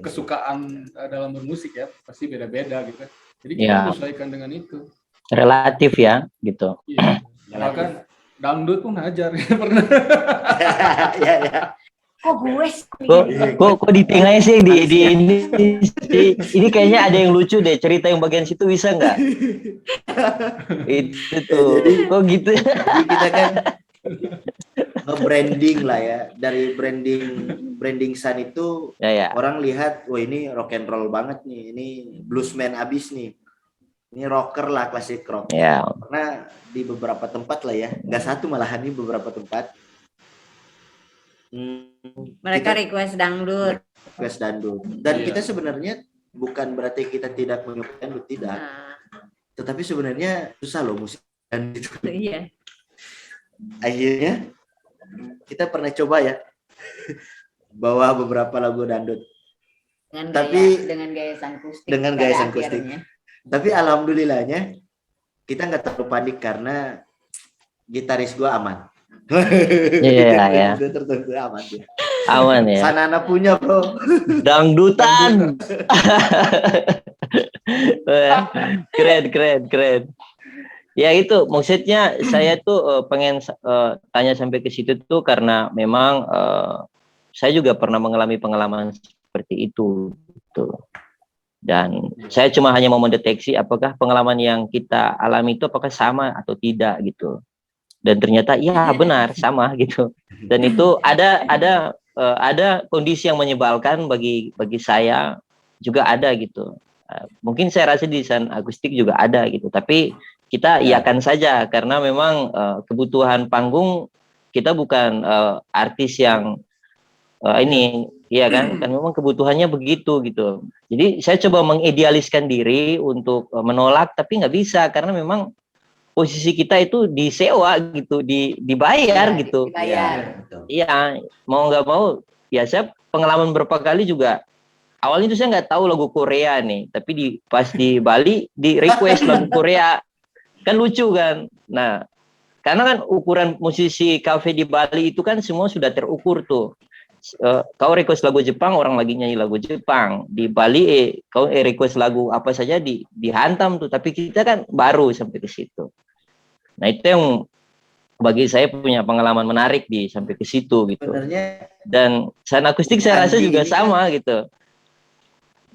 kesukaan dalam bermusik ya. Pasti beda-beda gitu. Jadi kita menyesuaikan dengan itu. Relatif ya gitu. Iya. Bahkan dangdut pun hajar pernah. Ya. Kok gue Kok di tengahnya sih ini kayaknya ada yang lucu deh, cerita yang bagian situ bisa nggak? Itu tuh. Kok gitu? Jadi kita kan nge-branding lah ya, dari branding branding Sun itu Ya. orang lihat, wah ini rock and roll banget nih, ini bluesman abis nih, ini rocker lah, klasik rock. Ya. Karena di beberapa tempat lah ya, nggak satu malahan, di beberapa tempat Mereka kita request dangdut. request dangdut. Dan Iya. kita sebenarnya bukan berarti kita tidak menyukai dangdut, tidak. Nah, Tetapi sebenarnya susah loh musik dangdut. iya. Akhirnya kita pernah coba ya bawa beberapa lagu dangdut. Dengan gaya sangkustik. Dengan pada gaya sangkustik. akhirnya. Tapi alhamdulillahnya kita nggak terlalu panik karena gitaris gua aman. Iya, ya. Dia tertentu aman dia. Aman ya. Sanana punya bro. Dangdutan. Keren. Ya itu maksudnya saya tuh pengen tanya sampai ke situ tuh karena memang saya juga pernah mengalami pengalaman seperti itu gitu. Dan saya cuma hanya mau mendeteksi apakah pengalaman yang kita alami itu apakah sama atau tidak gitu. Dan ternyata ya benar sama gitu. Dan itu ada kondisi yang menyebalkan bagi saya juga ada gitu. Mungkin saya rasa di Sun Akustik juga ada gitu. Tapi kita iakan saja karena memang kebutuhan panggung kita bukan artis yang ini iya kan memang kebutuhannya begitu gitu. Jadi saya coba mengidealiskan diri untuk menolak tapi nggak bisa karena memang posisi kita itu disewa gitu, dibayar gitu. Dibayar. Iya, Iya, mau nggak mau ya saya pengalaman berapa kali juga awalnya itu saya nggak tahu lagu Korea nih, tapi pas di Bali di request lagu Korea. Kan lucu kan. Nah, karena kan ukuran musisi kafe di Bali itu kan semua sudah terukur tuh. Kau request lagu Jepang, orang lagi nyanyi lagu Jepang. Di Bali kau request lagu apa saja dihantam tuh. Tapi kita kan baru sampai ke situ. Nah, itu yang bagi saya punya pengalaman menarik sampai ke situ gitu. sebenarnya Dan Sun Akustik saya rasa Andi juga ini sama gitu.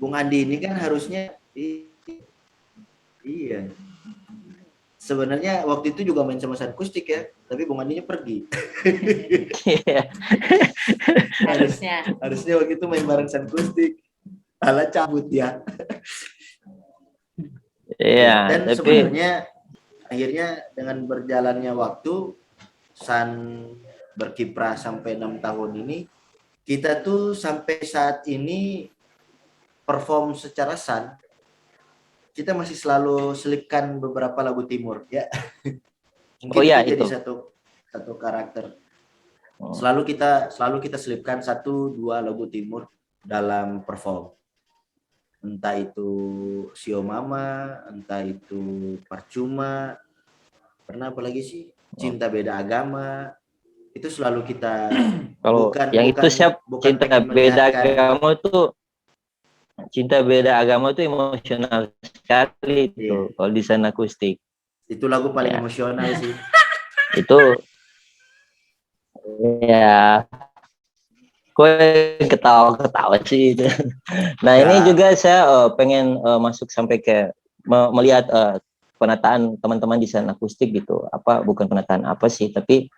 Bung Andi ini kan harusnya iya. Sebenarnya waktu itu juga main sama Sun Akustik ya, tapi Bung Andinya pergi. Harusnya waktu itu main bareng Sun Akustik. Alah cabut ya. Iya, Dan tapi sebenarnya akhirnya dengan berjalannya waktu Sun berkiprah sampai 6 tahun ini, kita tuh sampai saat ini perform secara Sun, kita masih selalu selipkan beberapa lagu timur ya. Mungkin iya, itu jadi itu. satu karakter. Oh. Selalu kita selipkan 1-2 lagu timur dalam perform. Entah itu Sio Mama, entah itu Percuma, pernah apa lagi sih? Cinta Beda Agama. Itu selalu kita Kalau yang itu siap cinta pengen beda menyehatkan. agama tuh cinta beda agama tuh emosional sekali tuh kalau di Sun Akustik. Itu lagu paling Ya. emosional sih. Itu ya gue ketawa sih itu. Nah, ini juga saya pengen masuk sampai ke melihat penataan teman-teman di Sun Akustik gitu. Bukan penataan apa sih, tapi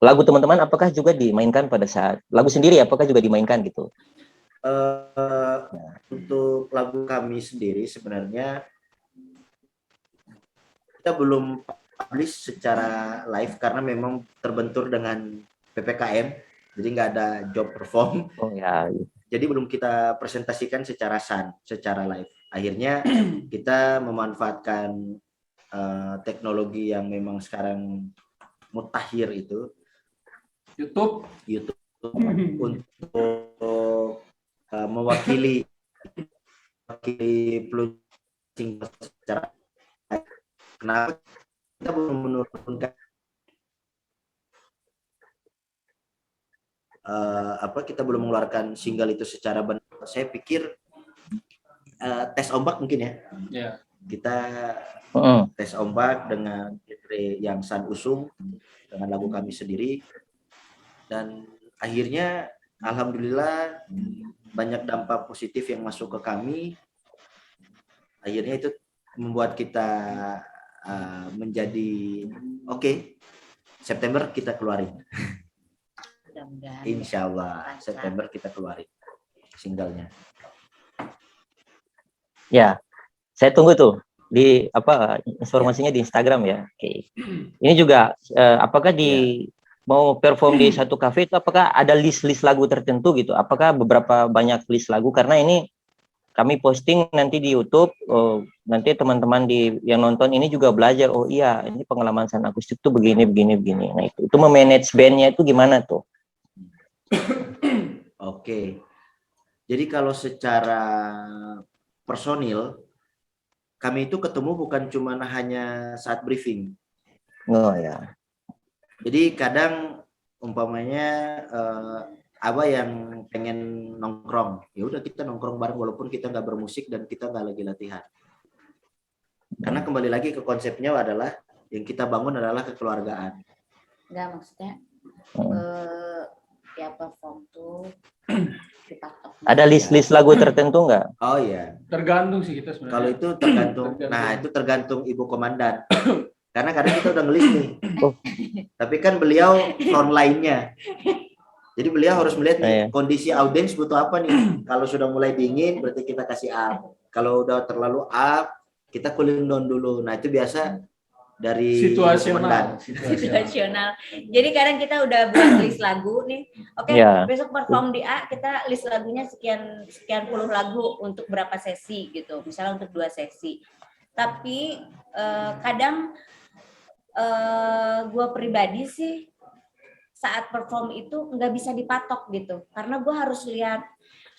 lagu teman-teman apakah juga dimainkan pada saat lagu sendiri apakah juga dimainkan gitu? Untuk lagu kami sendiri sebenarnya kita belum publish secara live karena memang terbentur dengan PPKM, jadi nggak ada job perform. Oh ya. Jadi belum kita presentasikan secara live. Akhirnya kita memanfaatkan teknologi yang memang sekarang mutakhir itu YouTube untuk mewakili pelunching secara kenapa kita belum menurunkan kita belum mengeluarkan single itu secara benar. Saya pikir tes ombak mungkin ya. Yeah. Kita tes ombak dengan genre yang Sun usung dengan lagu kami sendiri, dan akhirnya alhamdulillah banyak dampak positif yang masuk ke kami. Akhirnya itu membuat kita menjadi oke, September kita keluarin. mudah-mudahan. Insya Allah Lancar. September kita keluarin singlenya. Ya, saya tunggu tuh di apa informasinya di Instagram ya. Oke. Ini juga apakah di mau perform di satu cafe itu apakah ada list-list lagu tertentu gitu? Apakah beberapa banyak list lagu? Karena ini kami posting nanti di YouTube, nanti teman-teman yang nonton ini juga belajar. Oh iya, ini pengalaman sound akustik tuh begini. Nah itu memanage bandnya itu gimana tuh? Oke. Jadi kalau secara personil, kami itu ketemu bukan cuma hanya saat briefing. Oh ya. Jadi kadang umpamanya apa yang pengen nongkrong, ya udah kita nongkrong bareng walaupun kita nggak bermusik dan kita nggak lagi latihan. Karena kembali lagi ke konsepnya adalah yang kita bangun adalah kekeluargaan. Enggak, maksudnya ya perform tuh dipatok. Ada list lagu tertentu nggak? Oh iya. Tergantung sih kita sebenarnya. Kalau itu tergantung. Nah itu tergantung Ibu Komandan. Karena kadang kita udah ngelis nih. Tapi kan beliau front line-nya. Jadi beliau harus melihat nih kondisi audiens butuh apa nih. Kalau sudah mulai dingin berarti kita kasih up. Kalau udah terlalu up kita cooling down dulu. Nah itu biasa dari situasional. Jadi kadang kita udah buat list lagu nih. Oke, besok perform di A kita list lagunya sekian puluh lagu untuk berapa sesi gitu. Misalnya untuk 2 sesi. Tapi kadang gue pribadi sih saat perform itu nggak bisa dipatok gitu, karena gue harus lihat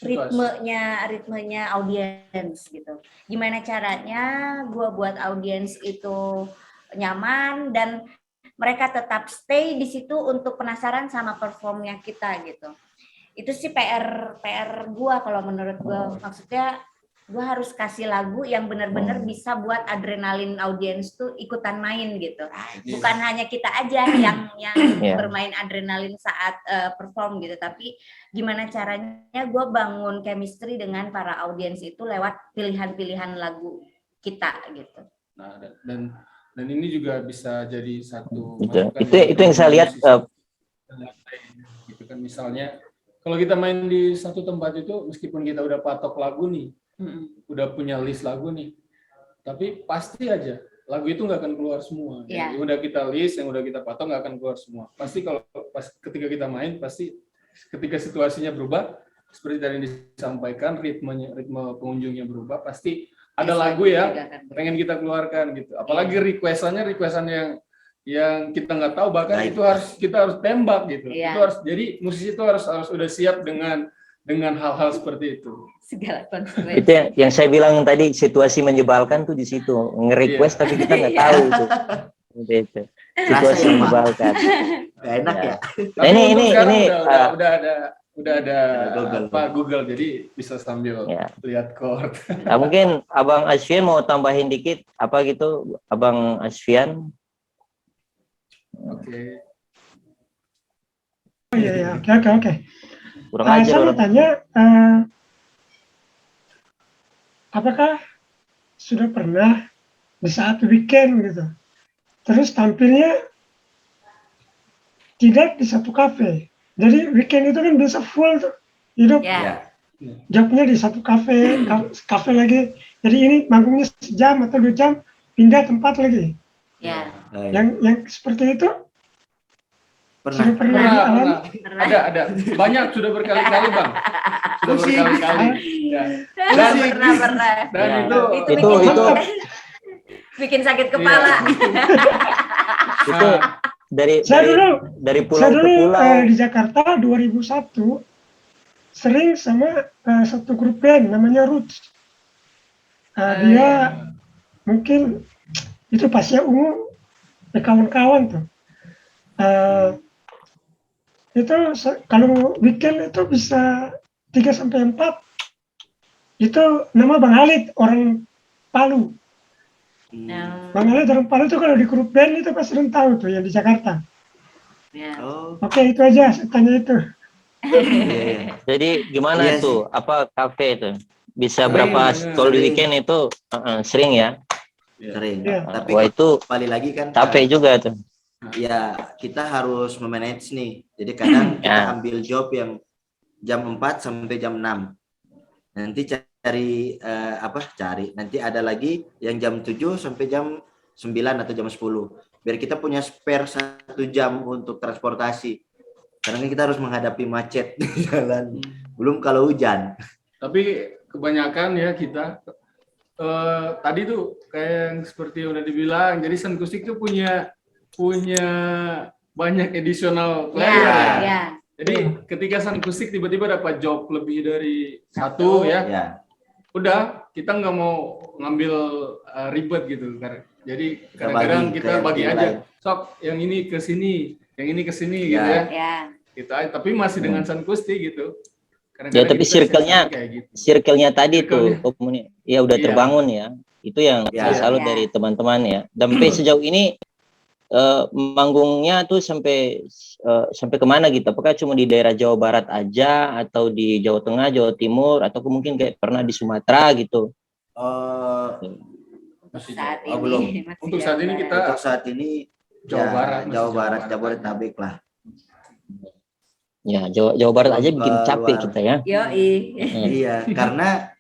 ritmenya audiens gitu. Gimana caranya gue buat audiens itu nyaman dan mereka tetap stay di situ untuk penasaran sama performnya kita gitu. Itu sih PR gue kalau menurut gue. Maksudnya gue harus kasih lagu yang benar-benar bisa buat adrenalin audiens tuh ikutan main gitu. Bukan hanya kita aja yang bermain adrenalin saat perform gitu, tapi gimana caranya gue bangun chemistry dengan para audiens itu lewat pilihan-pilihan lagu kita gitu. Nah, dan ini juga bisa jadi satu itu yang saya lihat gitu kan. Misalnya kalau kita main di satu tempat itu meskipun kita udah patok lagu nih, udah punya list lagu nih, tapi pasti aja lagu itu nggak akan keluar semua. Yang udah kita list, yang udah kita patok nggak akan keluar semua. Pasti ketika kita main, pasti ketika situasinya berubah, seperti tadi disampaikan, ritme pengunjungnya berubah, pasti ada lagu yang pengen kita keluarkan gitu. Apalagi requestan yang kita nggak tahu, bahkan itu kita harus tembak gitu. Itu harus, jadi musisi itu harus udah siap dengan hal-hal seperti itu. Segala konsekuensi. Itu yang saya bilang tadi, situasi menyebalkan tuh di situ. Nge-request tapi kita nggak tahu itu. Itu. Situasi menyebalkan. Gak enak ya. Nah, ini udah ada Google. Jadi bisa sambil lihat chord. Nah, mungkin Abang Asfian mau tambahin dikit apa gitu, Abang Asfian. Oke. Oke. Kurang ajar saya mau orang. tanya, apakah sudah pernah di saat weekend gitu, terus tampilnya tidak di satu kafe? Jadi weekend itu kan bisa full tuh, hidup. Jobnya di satu kafe lagi. Jadi ini manggungnya sejam atau 2 jam, pindah tempat lagi. Yang seperti itu Pernah. Ada. Banyak, sudah berkali-kali, Bang. Sudah berkali-kali. Pernah. Dan itu bikin sakit kepala. Itu dari pulau saya ke pulau. di Jakarta 2001 sering sama satu grup band namanya Roots. Dia mungkin itu pasnya ungu, kawan-kawan tuh. Itu kalau weekend itu bisa 3-4. Itu nama Bang Halid, orang Palu. Bang Halid orang Palu itu kalau di grup band itu pasti tahu tuh yang di Jakarta. Oke, itu aja saya tanya itu. Jadi gimana tuh? Apa kafe itu? Bisa berapa kalau di weekend itu sering ya? Sering. Tapi wah itu kembali lagi kan capek juga tuh. ya kita harus memanage nih. Jadi kadang kita ambil job yang jam 4 sampai jam 6. Nanti cari nanti ada lagi yang jam 7 sampai jam 9 atau jam 10. Biar kita punya spare 1 jam untuk transportasi. Karena kita harus menghadapi macet di jalan. Belum kalau hujan. Tapi kebanyakan ya kita tadi tuh kayak yang seperti udah dibilang, jadi Sun Acoustic tuh punya banyak additional player. Ya. Jadi ketika Sun Acoustic tiba-tiba dapat job lebih dari satu udah kita nggak mau ngambil ribet gitu. Jadi kadang-kadang kita bagi aja, sok yang ini ke sini, yang ini ke sini gitu ya. Kita tapi masih dengan Sun Acoustic gitu. Ya tapi circle-nya tadi tuh ya udah terbangun ya. Itu yang saya salut dari teman-teman ya. Dan sejauh ini manggungnya tuh sampai kemana gitu? Apakah cuma di daerah Jawa Barat aja atau di Jawa Tengah, Jawa Timur, atau mungkin kayak pernah di Sumatera gitu? Belum. Untuk saat ini Jawa Barat, Jabodetabek lah. Ya, Jawa Barat aja bikin capek kita ya. Iya, karena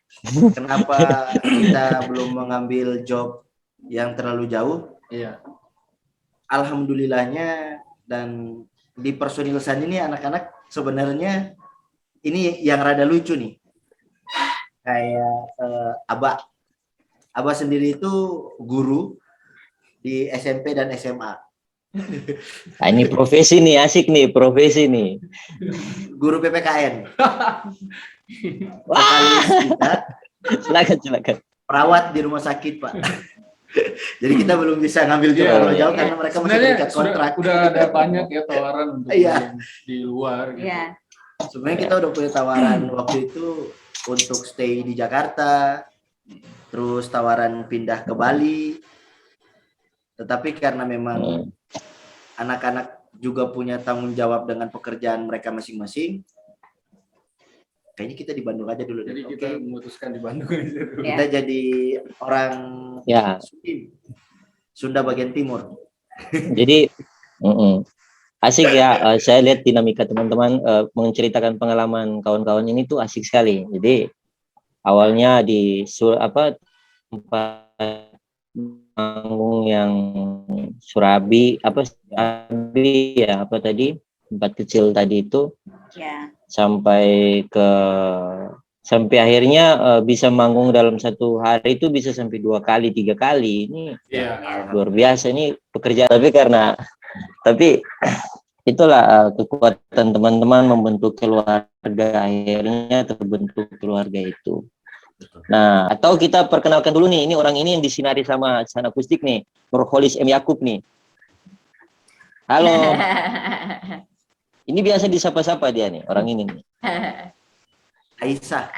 kenapa kita belum mengambil job yang terlalu jauh? Iya. Alhamdulillahnya dan di personil Sun ini anak-anak sebenarnya ini yang rada lucu nih. Kayak Abah sendiri itu guru di SMP dan SMA. Nah, ini profesi nih, asik nih profesi nih. Guru PPKN. Wah. Silakan. Perawat di rumah sakit, Pak. Jadi kita belum bisa ngambil job terlalu jauh karena mereka masih terikat kontrak. Udah ada banyak ya tawaran untuk di luar. Gitu. Sebenarnya kita udah punya tawaran waktu itu untuk stay di Jakarta, terus tawaran pindah ke Bali. Tetapi karena memang anak-anak juga punya tanggung jawab dengan pekerjaan mereka masing-masing, kayaknya kita di Bandung aja dulu. Jadi kita memutuskan di Bandung aja dulu. Kita jadi orang Sunda bagian timur. Jadi asik ya. Saya lihat dinamika teman-teman menceritakan pengalaman kawan-kawan ini tuh asik sekali. Jadi awalnya di tempat manggung yang Surabi tempat kecil tadi itu sampai akhirnya bisa manggung dalam satu hari itu bisa sampai 2 kali 3 kali. Ini luar biasa, ini pekerjaan. Tapi itulah kekuatan teman-teman membentuk keluarga, akhirnya terbentuk keluarga itu. Nah, atau kita perkenalkan dulu nih, ini orang ini yang disinari sama Sun Acoustic nih, Nurholis M. Yakub nih. Halo. Ini biasa disapa-sapa dia nih, orang ini nih. Aisyah.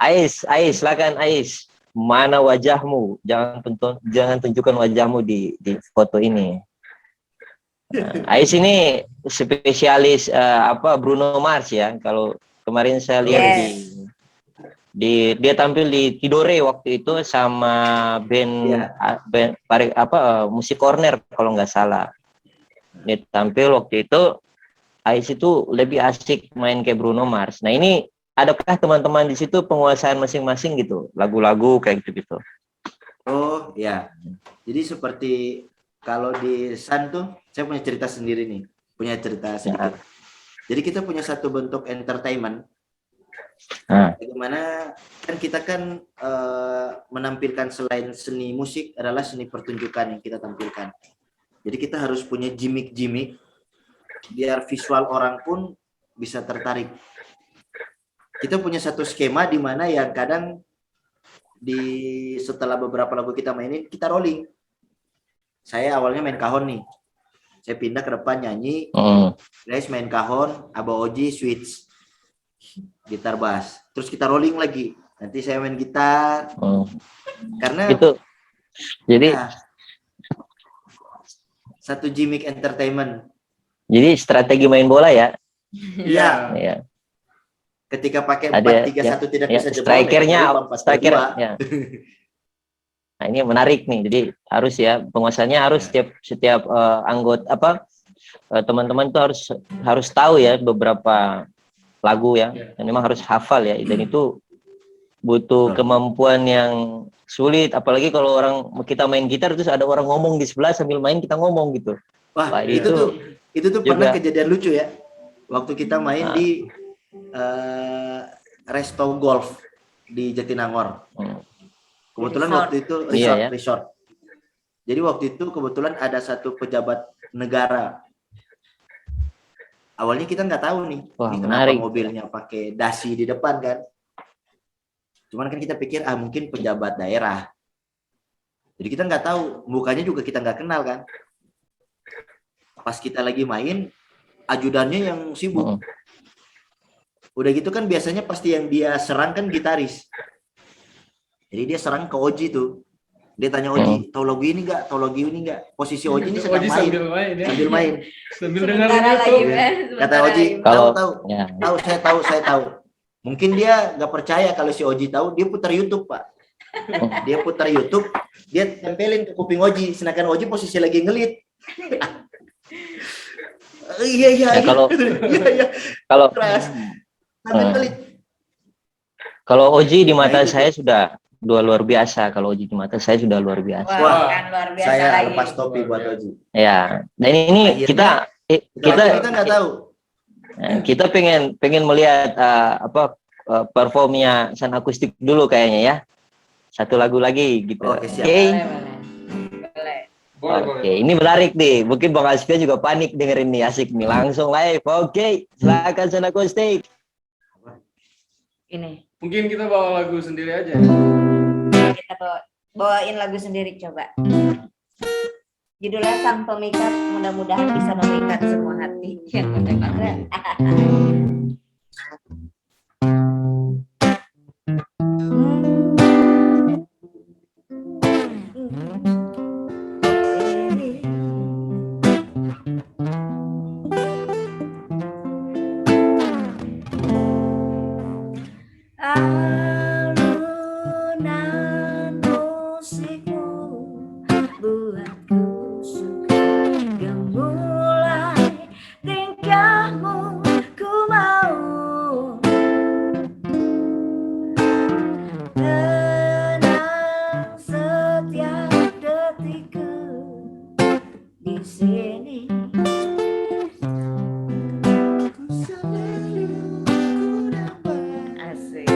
Ais, silakan Ais. Mana wajahmu? Jangan tunjukkan wajahmu di foto ini. Nah, Ais ini spesialis Bruno Mars ya. Kalau kemarin saya lihat dia tampil di Tidore waktu itu sama band musik corner kalau nggak salah. Dia tampil waktu itu. Ais itu lebih asik main kayak Bruno Mars. Nah ini adakah teman-teman di situ penguasaan masing-masing gitu, lagu-lagu kayak gitu-gitu? Oh ya, jadi seperti kalau di Sun tuh saya punya cerita sendiri nih, sedikit. Jadi kita punya satu bentuk entertainment. Bagaimana kan kita menampilkan selain seni musik adalah seni pertunjukan yang kita tampilkan. Jadi kita harus punya gimmick biar visual orang pun bisa tertarik. Kita punya satu skema di mana yang kadang setelah beberapa lagu kita mainin, kita rolling. Saya awalnya main kahon nih. Saya pindah ke depan nyanyi. Guys main kahon, Abah Oji switch gitar bass. Terus kita rolling lagi. Nanti saya main gitar. Karena itu jadi satu gimmick entertainment. Jadi strategi main bola ya. Iya. Ketika pakai 4-3-1 tidak bisa jebol. Striker. Nah, ini menarik nih. Jadi harus ya penguasanya harus setiap anggota teman-teman tuh harus tahu ya beberapa lagu ya. Dan memang harus hafal ya. Dan itu butuh kemampuan yang sulit. Apalagi kalau kita main gitar terus ada orang ngomong di sebelah sambil main kita ngomong gitu. Wah, itu tuh pernah kejadian lucu ya. Waktu kita main di Resto Golf di Jatinangor. Kebetulan waktu itu resort. Jadi waktu itu kebetulan ada satu pejabat negara. Awalnya kita nggak tahu nih, ini kenapa mobilnya pakai dasi di depan kan. Cuman kan kita pikir mungkin pejabat daerah. Jadi kita nggak tahu, mukanya juga kita nggak kenal kan. Pas kita lagi main, ajudannya yang sibuk. Udah gitu kan biasanya pasti yang dia serang kan gitaris. Jadi dia serang ke Oji tuh. Dia tanya Oji, tahu lagu ini nggak? Tahu lagu ini nggak? Posisi Oji ini sedang main. Sambil main. Sambil dengar YouTube. Kata Oji, tahu, saya tahu. Mungkin dia nggak percaya kalau si Oji tahu, dia putar YouTube, Pak. Dia putar YouTube, dia tempelin ke kuping Oji, sedangkan Oji posisi lagi ngelit. Iya. Kalau ngelit. Kalau Oji di mata saya sudah luar biasa. Kalau Oji di mata saya sudah luar biasa. Wah, kan luar biasa saya lagi. lepas topi buat Oji. Ya, dan ini kita nggak tahu. Kita pengen melihat performnya Sun Akustik dulu kayaknya ya. Satu lagu lagi gitu. Oke, siap. Oke, ini menarik nih. Mungkin Bang Asfia juga panik dengerin nih, asik nih. Langsung live. Oke, silakan Sun Akustik. Ini. Mungkin kita bawa lagu sendiri aja. Kita bawain lagu sendiri coba. Judulnya Sang Pemikat, mudah-mudahan bisa memikat semua hati yang mendengar. Alunan musikmu buatku suka, gemulai tingkahmu ku mau, tenang setiap detikku di sini. Asik.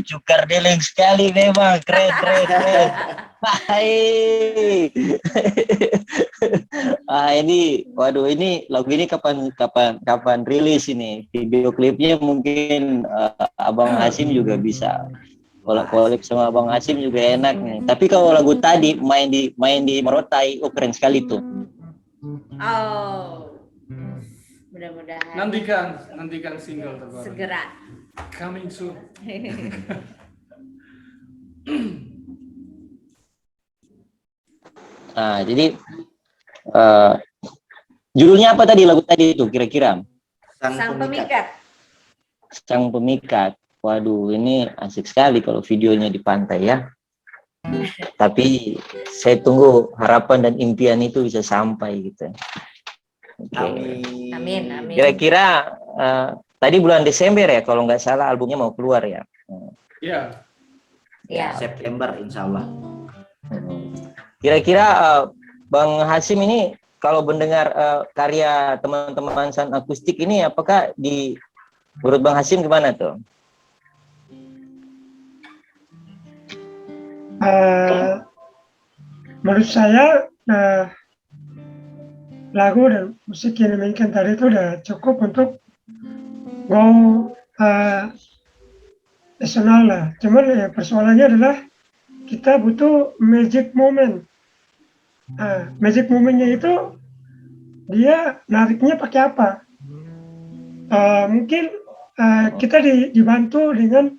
Cukar deleng sekali memang, keren, keren, keren. Hai. Ini, waduh, ini lagu ini kapan rilis ini? Video klipnya mungkin Abang Hasim juga bisa kolab sama Abang Hasim juga enak nih. Tapi kalau lagu tadi main di Merotai, oh keren sekali tuh. Oh, mudah-mudahan Nantikan single terbaru. segera. Coming soon. Nah, jadi judulnya apa tadi lagu tadi itu kira-kira? Sang Pemikat. Sang Pemikat. Waduh, ini asik sekali kalau videonya di pantai ya. Tapi saya tunggu harapan dan impian itu bisa sampai gitu. Oke. Amin, amin. Kira-kira tadi bulan Desember ya kalau nggak salah albumnya mau keluar ya. Iya. Ya. September insya Allah. Kira-kira Bang Hasim ini kalau mendengar karya teman-teman San Akustik ini, apakah menurut Bang Hasim gimana tuh? Menurut saya lagu dan musik yang dimainkan tadi itu udah cukup untuk go nasional lah. Cuman persoalannya adalah kita butuh magic moment. Magic momentnya itu dia nariknya pakai apa? Mungkin kita dibantu dengan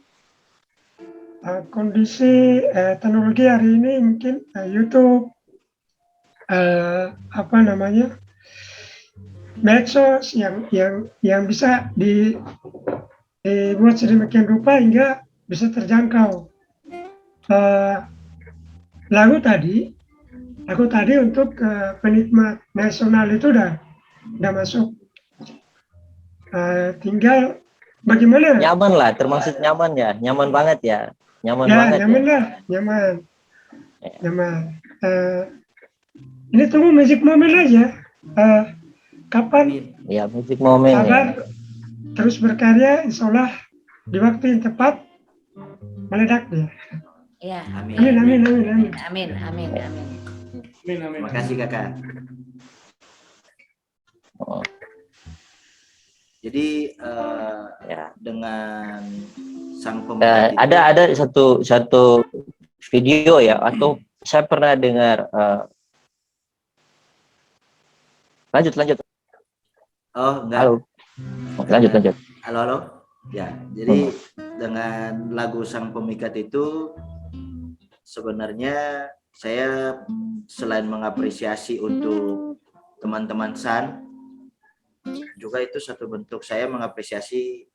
kondisi teknologi hari ini, mungkin YouTube, medsos yang bisa dibuat sedemikian rupa hingga bisa terjangkau. Lagu tadi untuk penikmat nasional itu udah masuk. Tinggal bagaimana? Nyaman lah, termasuk nyaman ya, nyaman banget ya, nyaman Ya, banget. nyaman Ya. lah, nyaman. Ini tunggu magic moment aja. Kapan? Ya, musik momen. Sabar, terus berkarya, insya Allah di waktu yang tepat meledak dia. Ya. Amin. Amin. Amin. Amin. Terima kasih kakak. Oh. Jadi Ya. dengan sang pemikat itu, Ada satu video ya, atau saya pernah dengar. Lanjut. oh enggak, Halo. Lanjut. halo. Ya, jadi dengan lagu Sang Pemikat itu sebenarnya saya selain mengapresiasi untuk teman-teman San, juga itu satu bentuk saya mengapresiasi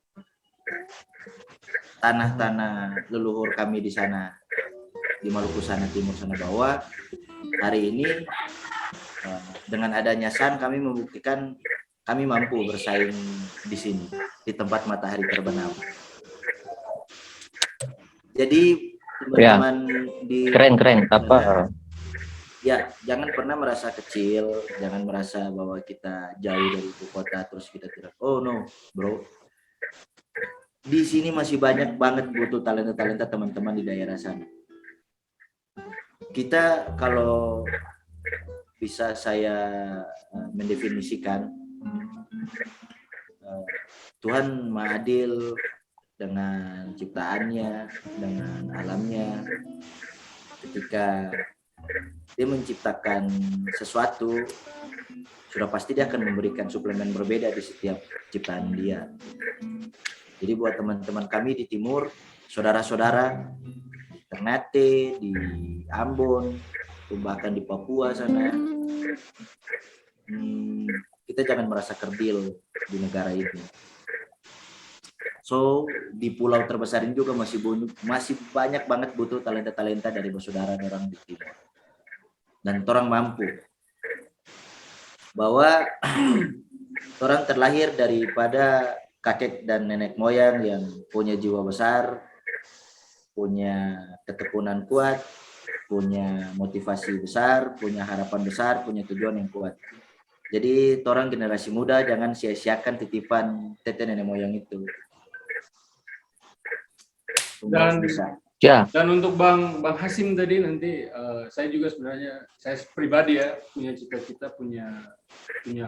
tanah-tanah leluhur kami di sana, di Maluku sana, timur sana, bahwa hari ini dengan adanya San kami membuktikan kami mampu bersaing di sini, di tempat matahari terbenam. Jadi teman-teman di Keren. Apa? ya, jangan pernah merasa kecil, jangan merasa bahwa kita jauh dari ibu kota terus kita tidak. Oh no, bro. Di sini masih banyak banget butuh talenta-talenta teman-teman di daerah sana. Kita kalau bisa saya mendefinisikan, Tuhan Maha Adil dengan ciptaannya, dengan alamnya. Ketika dia menciptakan sesuatu, sudah pasti dia akan memberikan suplemen berbeda di setiap ciptaan dia. Jadi buat teman-teman kami di timur, saudara-saudara di Ternate, di Ambon, bahkan di Papua sana, kita jangan merasa kerdil di negara ini. So di pulau terbesar ini juga masih banyak banget butuh talenta-talenta dari bersaudara orang di timur. Dan orang mampu bahwa orang terlahir daripada kakek dan nenek moyang yang punya jiwa besar, punya ketekunan kuat, punya motivasi besar, punya harapan besar, punya tujuan yang kuat. Jadi orang generasi muda jangan sia-siakan titipan tete nenek moyang itu. semua Dan bisa. Ya, Dan untuk Bang Hasim tadi nanti saya juga sebenarnya saya pribadi ya punya cita-cita, punya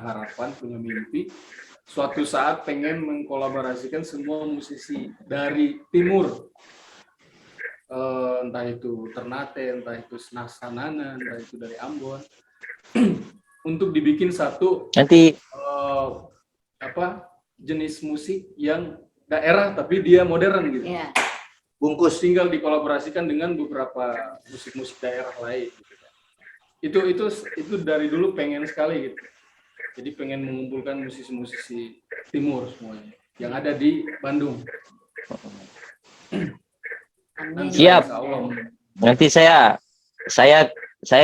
harapan, punya mimpi suatu saat pengen mengkolaborasikan semua musisi dari timur, entah itu Ternate, entah itu Senasanana, entah itu dari Ambon, untuk dibikin satu nanti jenis musik yang daerah tapi dia modern gitu. Ya. Bungkus tinggal dikolaborasikan dengan beberapa musik-musik daerah lain. Itu dari dulu pengen sekali gitu. Jadi pengen mengumpulkan musisi-musisi timur semuanya yang ada di Bandung. Amin. Siap. Insya Allah. nanti saya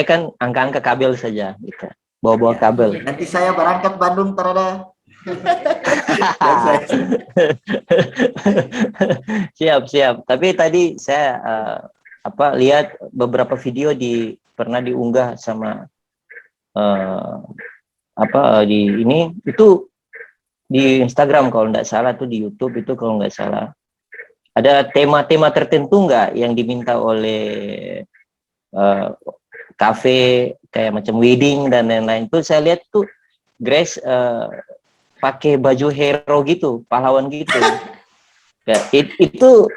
kan angka-angka kabel saja, gitu. Bawa-bawa kabel. Nanti saya berangkat Bandung terada. Siap. Tapi tadi saya lihat beberapa video pernah diunggah sama di ini itu di Instagram kalau nggak salah, tuh di YouTube itu kalau nggak salah. Ada tema-tema tertentu nggak yang diminta oleh kafe kayak macam wedding dan lain-lain? Tuh saya lihat tuh Grace pakai baju hero gitu, pahlawan gitu. Ya, itu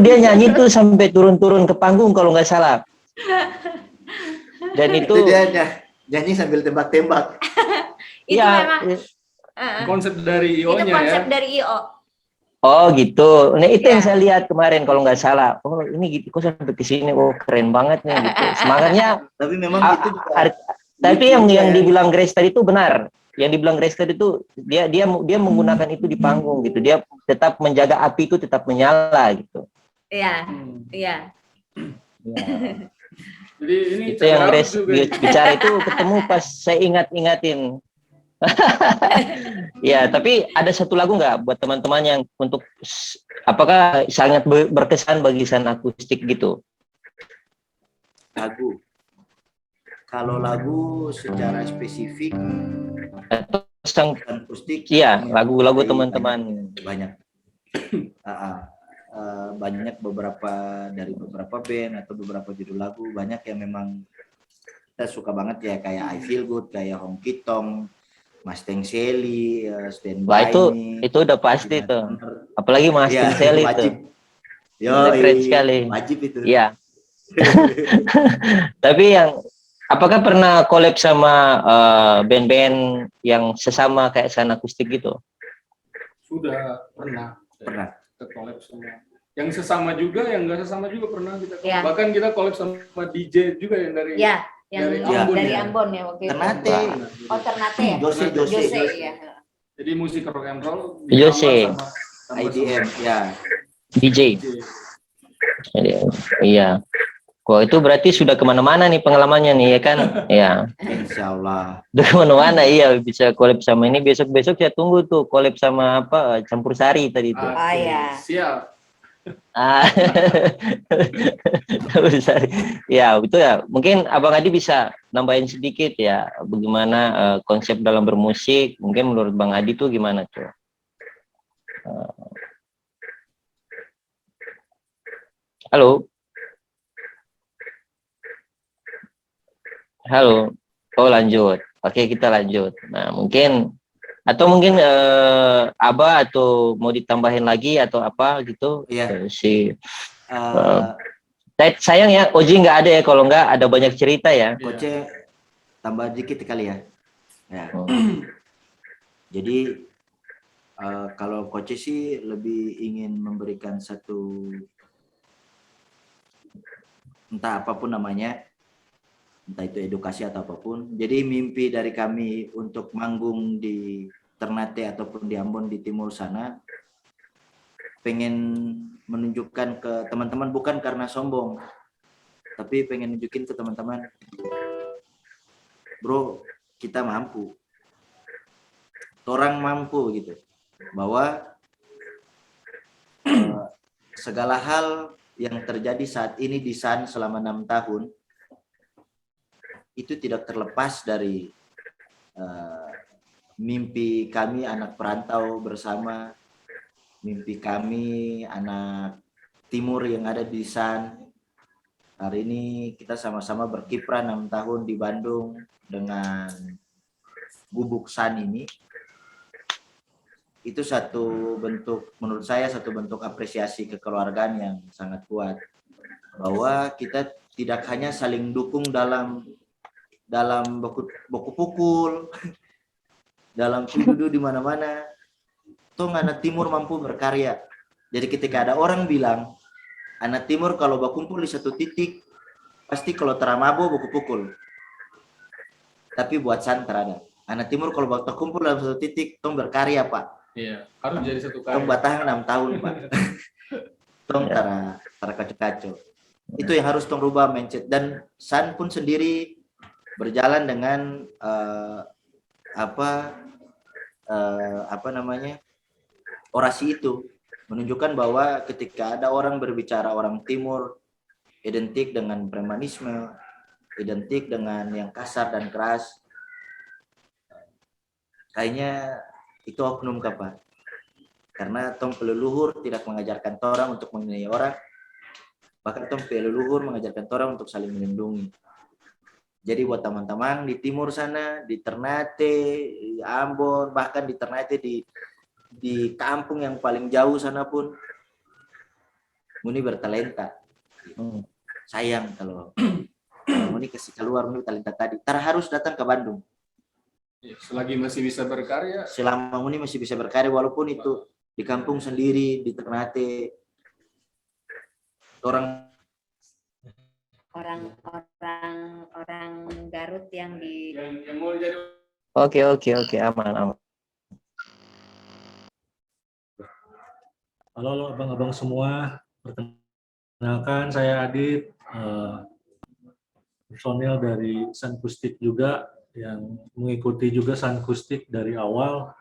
dia nyanyi tuh sampai turun-turun ke panggung kalau nggak salah. Dan Itu dia nyanyi sambil tembak-tembak. Itu ya, memang Konsep dari itu IO-nya konsep ya. dari IO. oh gitu. Nah itu yang Ya. saya lihat kemarin kalau nggak salah. Oh ini gitu, kok sampai ke sini. Oh keren banget nih gitu. Semangatnya. Tapi memang itu juga Tapi lucu yang juga ya. dibilang Grace tadi itu benar. Yang dibilang Grace tadi itu dia menggunakan itu di panggung gitu. Dia tetap menjaga api itu tetap menyala gitu. Iya, Hmm. iya. Ya. Jadi ini Itu yang Chandra Grace juga. bicara itu ketemu pas saya ingatin. Ya, tapi ada satu lagu nggak buat teman-teman yang untuk apakah sangat berkesan bagi Sana Akustik gitu? Lagu. Kalau lagu secara spesifik Atau sang akustik, iya, memang lagu-lagu ada teman-teman. banyak. Banyak dari beberapa band atau beberapa judul lagu, banyak yang memang kita suka banget ya, kayak I Feel Good, kayak Honky Tonk, Mustang Sally, Stand Wah, By Me. itu udah pasti Tina tuh. Turner. Apalagi Mas Iya, Sally itu. wajib. Yo, Keren sekali. wajib itu. Iya. Tapi apakah pernah collab sama band-band yang sesama kayak Sana Akustik gitu? Sudah pernah. Pernah. Kita collab semua. Yang sesama juga, yang nggak sesama juga pernah kita collab. Ya. Bahkan kita collab sama DJ juga yang dari Ya, yang Dari dari, Ambon, ya. Ambon ya waktu itu. Ternate. Oh, Ternate ya? Jose. ya. Jadi musik rock and roll Jose. sama IDM, ya. DJ. Iya. Wah, itu berarti sudah kemana-mana nih pengalamannya nih, ya kan? Ya. Insya Allah. Udah kemana-mana, iya, bisa collab sama ini. Besok-besok saya tunggu tuh collab sama Campur Sari tadi itu. Ah, ya. Siap. Campur Sari. Ya, betul ya. Mungkin Abang Adi bisa nambahin sedikit ya, bagaimana konsep dalam bermusik. Mungkin menurut Bang Adi tuh gimana tuh? Halo. Halo. Oh lanjut. Oke, kita lanjut. Nah, mungkin Aba atau mau ditambahin lagi atau apa gitu. Iya. Sayang ya Oji nggak ada ya, kalau nggak ada banyak cerita ya. Koce tambah dikit kali ya. Ya. Jadi kalau Koce sih lebih ingin memberikan satu, entah apapun namanya, entah itu edukasi atau apapun. Jadi mimpi dari kami untuk manggung di Ternate ataupun di Ambon di timur sana, pengen menunjukkan ke teman-teman, bukan karena sombong, tapi pengen nunjukin ke teman-teman, bro, kita mampu, orang mampu gitu, bahwa segala hal yang terjadi saat ini di San selama 6 tahun itu tidak terlepas dari mimpi kami anak perantau bersama, mimpi kami anak timur yang ada di San. Hari ini kita sama-sama berkiprah 6 tahun di Bandung dengan gubuk San ini. Itu satu bentuk, menurut saya satu bentuk apresiasi kekeluargaan yang sangat kuat. Bahwa kita tidak hanya saling dukung dalam baku pukul, dalam duduk di mana-mana. Toh anak timur mampu berkarya. Jadi ketika ada orang bilang, anak timur kalau berkumpul di satu titik, pasti kalau teramabo baku pukul. Tapi buat San terada. Anak timur kalau berkumpul dalam satu titik, tong berkarya, Pak. Iya, harus jadi satu Tong karya. batang 6 tahun, Pak. Tong tara kacau-kacau. Itu yang harus tong rubah mindset. Dan San pun sendiri berjalan dengan orasi itu, menunjukkan bahwa ketika ada orang berbicara orang timur identik dengan premanisme, identik dengan yang kasar dan keras, kayaknya itu oknum kapan. Karena tong leluhur tidak mengajarkan orang untuk menilai orang, bahkan tong leluhur mengajarkan orang untuk saling melindungi. Jadi buat teman-teman di timur sana, di Ternate, di Ambon, bahkan di Ternate, di kampung yang paling jauh sana pun, Muni bertalenta. Sayang kalau Muni kasih keluar Muni talenta tadi. Harus datang ke Bandung. Selagi masih bisa berkarya, Selama Muni masih bisa berkarya, walaupun itu di kampung sendiri, di Ternate, orang Garut yang di yang mau jadi Oke, aman. Halo abang-abang semua, perkenalkan saya Adit, personil dari San Kustik juga, yang mengikuti juga San Kustik dari awal.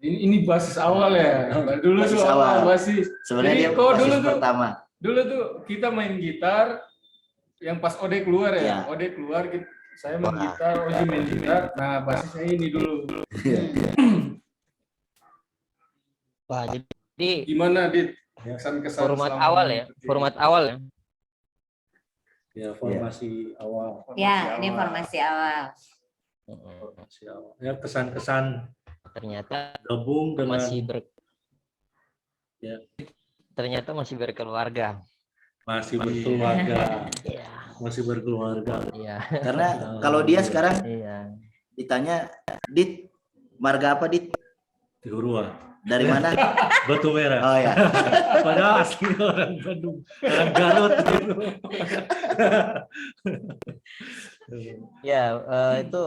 ini basis awal ya. Dulu Basis tuh awal. basis. sebenarnya dia Jadi, kok basis dulu tuh pertama. Dulu tuh kita main gitar yang pas Ode keluar ya. Ya. Ode keluar saya main Wah. gitar, Oji main gitar. Nah, basisnya ini dulu. Wah, jadi Gimana Dit? Kesan-kesan format selama awal ya, mengikuti? format awal ya. Ya, formasi awal. ya, ini formasi awal. Formasi awal. Ya, kesan-kesan Ternyata gabung dengan Ya. ternyata masih berkeluarga. masih berkeluarga. Iya. Masih berkeluarga. Iya. Karena kalau dia sekarang Iya. ditanya, Dit, marga apa Dit? Di Hurua. Dari mana? Batu Merah. Oh ya. Padahal aslinya orang Bandung, orang Garut gitu. Ya, itu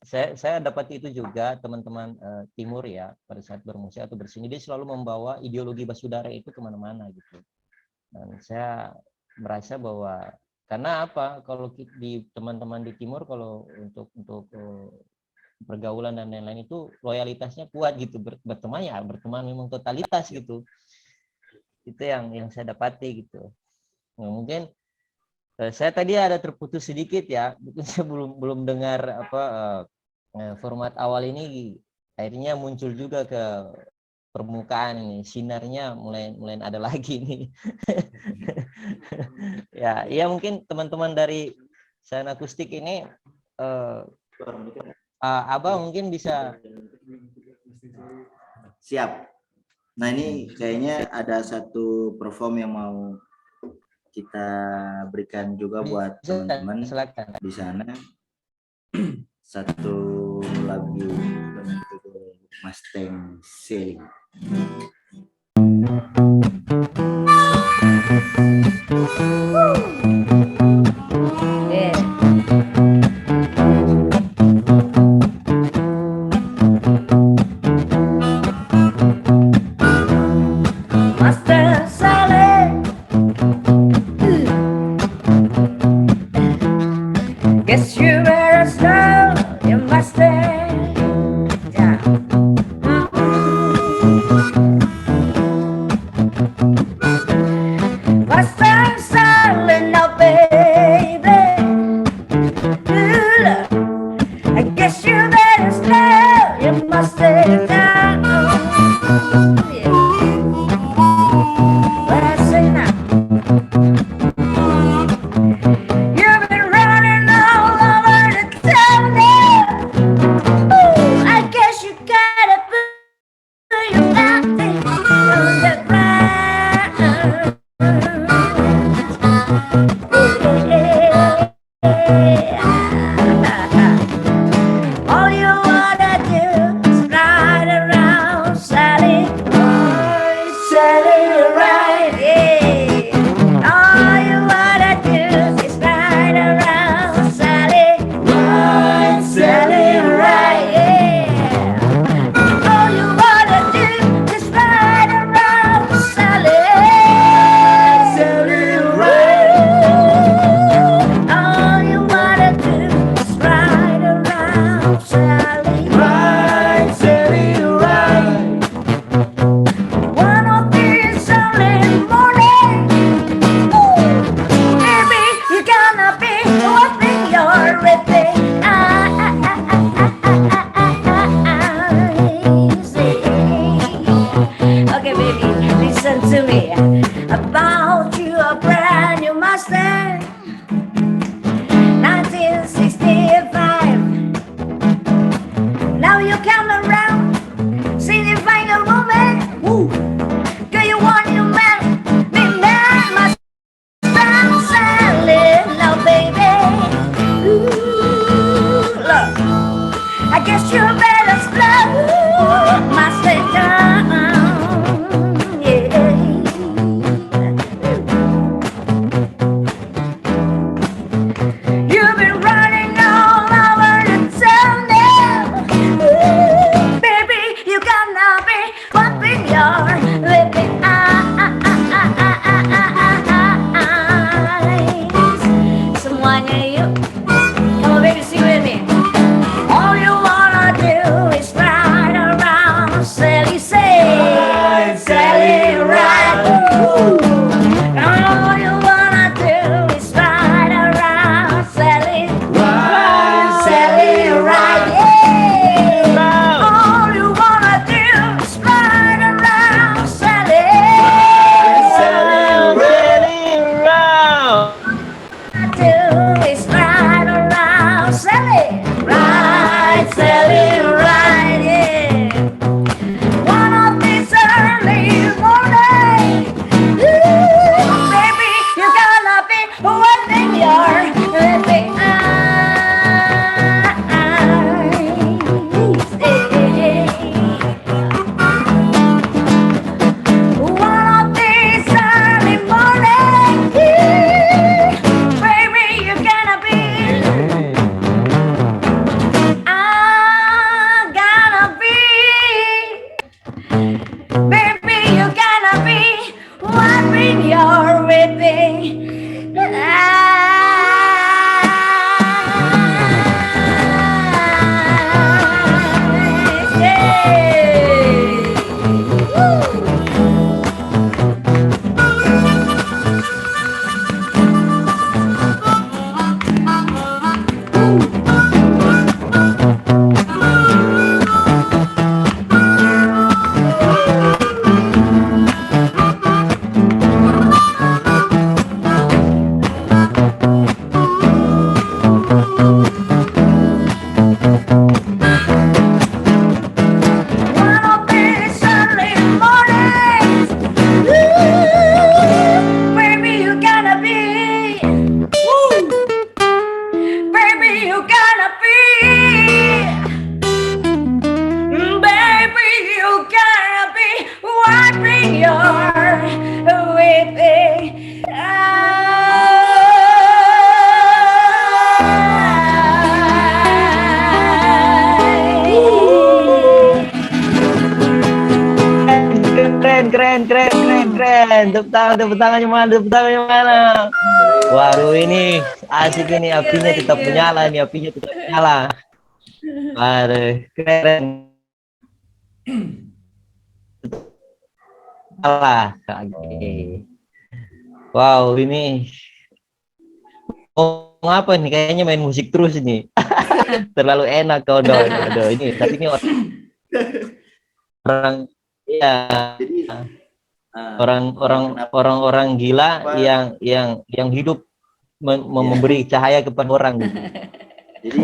saya dapat itu juga teman-teman timur ya, pada saat bermusik atau berseni dia selalu membawa ideologi Basudara itu kemana-mana gitu. Dan saya merasa bahwa karena apa, kalau di teman-teman di timur kalau untuk pergaulan dan lain-lain itu loyalitasnya kuat gitu, berteman ya berteman memang totalitas gitu. Itu yang saya dapati gitu. Nah, mungkin saya tadi ada terputus sedikit ya, mungkin saya belum dengar format awal ini, akhirnya muncul juga ke permukaan ini, sinarnya mulai ada lagi nih. ya mungkin teman-teman dari San Akustik ini Abang mungkin bisa. Siap. Nah ini kayaknya ada satu perform yang mau kita berikan juga buat teman-teman Silakan. di sana. Satu lagu dengan judul Mustang Sailing. Mustang Sally. Guess you better slow your Mustang down. Mustang Sally now, baby. Ooh, look. I guess you better slow your Mustang down. Yeah. listen to me. I bought you a brand new Mustang, 1965. Now you come around, see the final woman. Woo. Girl, you want your man, be man, my son, selling now, baby. Ooh, look, I guess you better slow my stay down, yeah. You've been running all over the town now. Ooh, baby, you gonna be bumping your living eyes. Semuanya yuk, come on baby, sing with me. All you wanna do is ride around, Sally say, Sally ride. Ooh. All you wanna do is ride around, Sally ride, Sally ride. Yeah. All you wanna do is ride around, Sally, Sally ride. Do is ride around, Sally ride, Sally ride. Yeah. One of these early mornings, ooh, baby, you're gonna be wiping your living eyes. One of these early mornings, baby, you're gonna be, I'm gonna be, baby, you're gonna be wiping your weeping eyes. Yeah. One of these early mornings, ooh, baby, you gotta be, woo, baby, you gotta be, baby, you gotta be wiping your weeping eyes. Keren. Tepuk tangannya mana? Waduh, ini asik ini, apinya tetap menyala, Waduh, keren. Oke. Wow, ini apa nih? Kayaknya main musik terus ini. Terlalu enak kau dong. Aduh, ini tapi ini orang ya Jadi orang gila yang hidup memberi cahaya kepada orang gitu. Jadi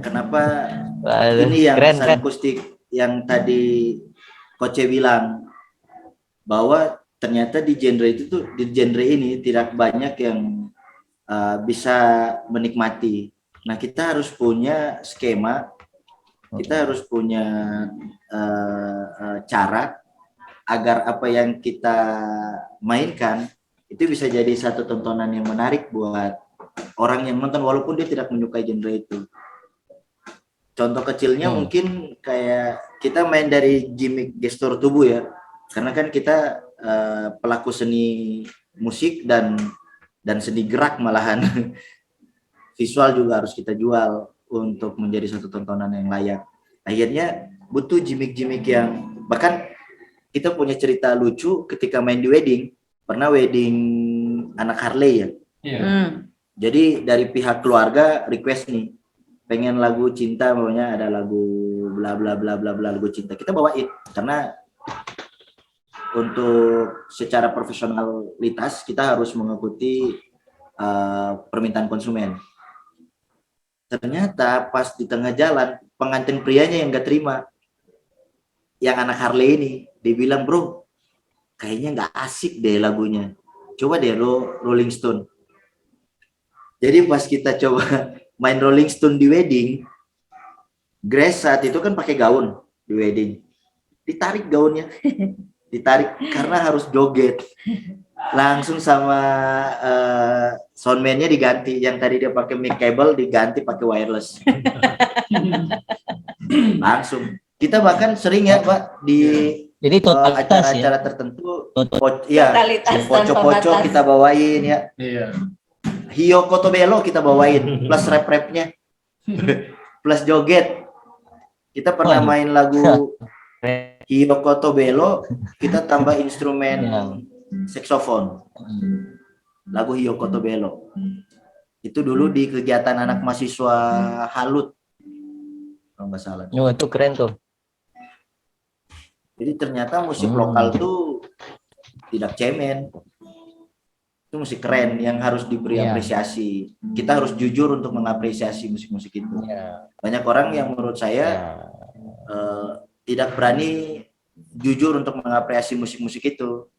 kenapa Waduh, ini yang keren. akustik yang tadi Koce bilang bahwa ternyata di genre ini tidak banyak yang bisa menikmati. Nah, kita harus punya skema, kita harus punya cara agar apa yang kita mainkan itu bisa jadi satu tontonan yang menarik buat orang yang nonton walaupun dia tidak menyukai genre itu. Contoh kecilnya mungkin kayak kita main dari gimmick gestur tubuh ya, karena kan kita pelaku seni musik dan seni gerak malahan. Visual juga harus kita jual untuk menjadi satu tontonan yang layak. Akhirnya butuh gimmick-gimmick yang bahkan kita punya cerita lucu ketika main di wedding. Pernah wedding anak Harley ya. Iya. Jadi dari pihak keluarga request nih, pengen lagu cinta, maunya ada lagu bla bla bla bla bla lagu cinta. Kita bawain karena untuk secara profesionalitas kita harus mengikuti permintaan konsumen. Ternyata pas di tengah jalan pengantin prianya yang nggak terima, yang anak Harley ini, dia bilang, bro, kayaknya nggak asik deh lagunya. Coba deh Rolling Stone. Jadi pas kita coba main Rolling Stone di wedding, Grace saat itu kan pakai gaun di wedding. Ditarik gaunnya, ditarik karena harus joget. Langsung sama soundman-nya diganti, yang tadi dia pakai mic cable diganti pakai wireless. Langsung. Kita bahkan sering ya, Pak, di Jadi totalitas acara-acara ya. tertentu, Total. poco-poco kita bawain ya. Iya. Hio Cotobello kita bawain, plus rap-rapnya, plus joget. Kita pernah Waduh. main lagu Hio Cotobello, kita tambah instrumen saksofon. Lagu Hio Cotobello. Itu dulu di kegiatan anak mahasiswa Halut, kalau nggak salah. Oh, itu keren tuh. Jadi ternyata musik lokal tuh tidak cemen. Itu musik keren yang harus diberi apresiasi. Kita harus jujur untuk mengapresiasi musik-musik itu. Banyak orang yang menurut saya tidak berani jujur untuk mengapresiasi musik-musik itu.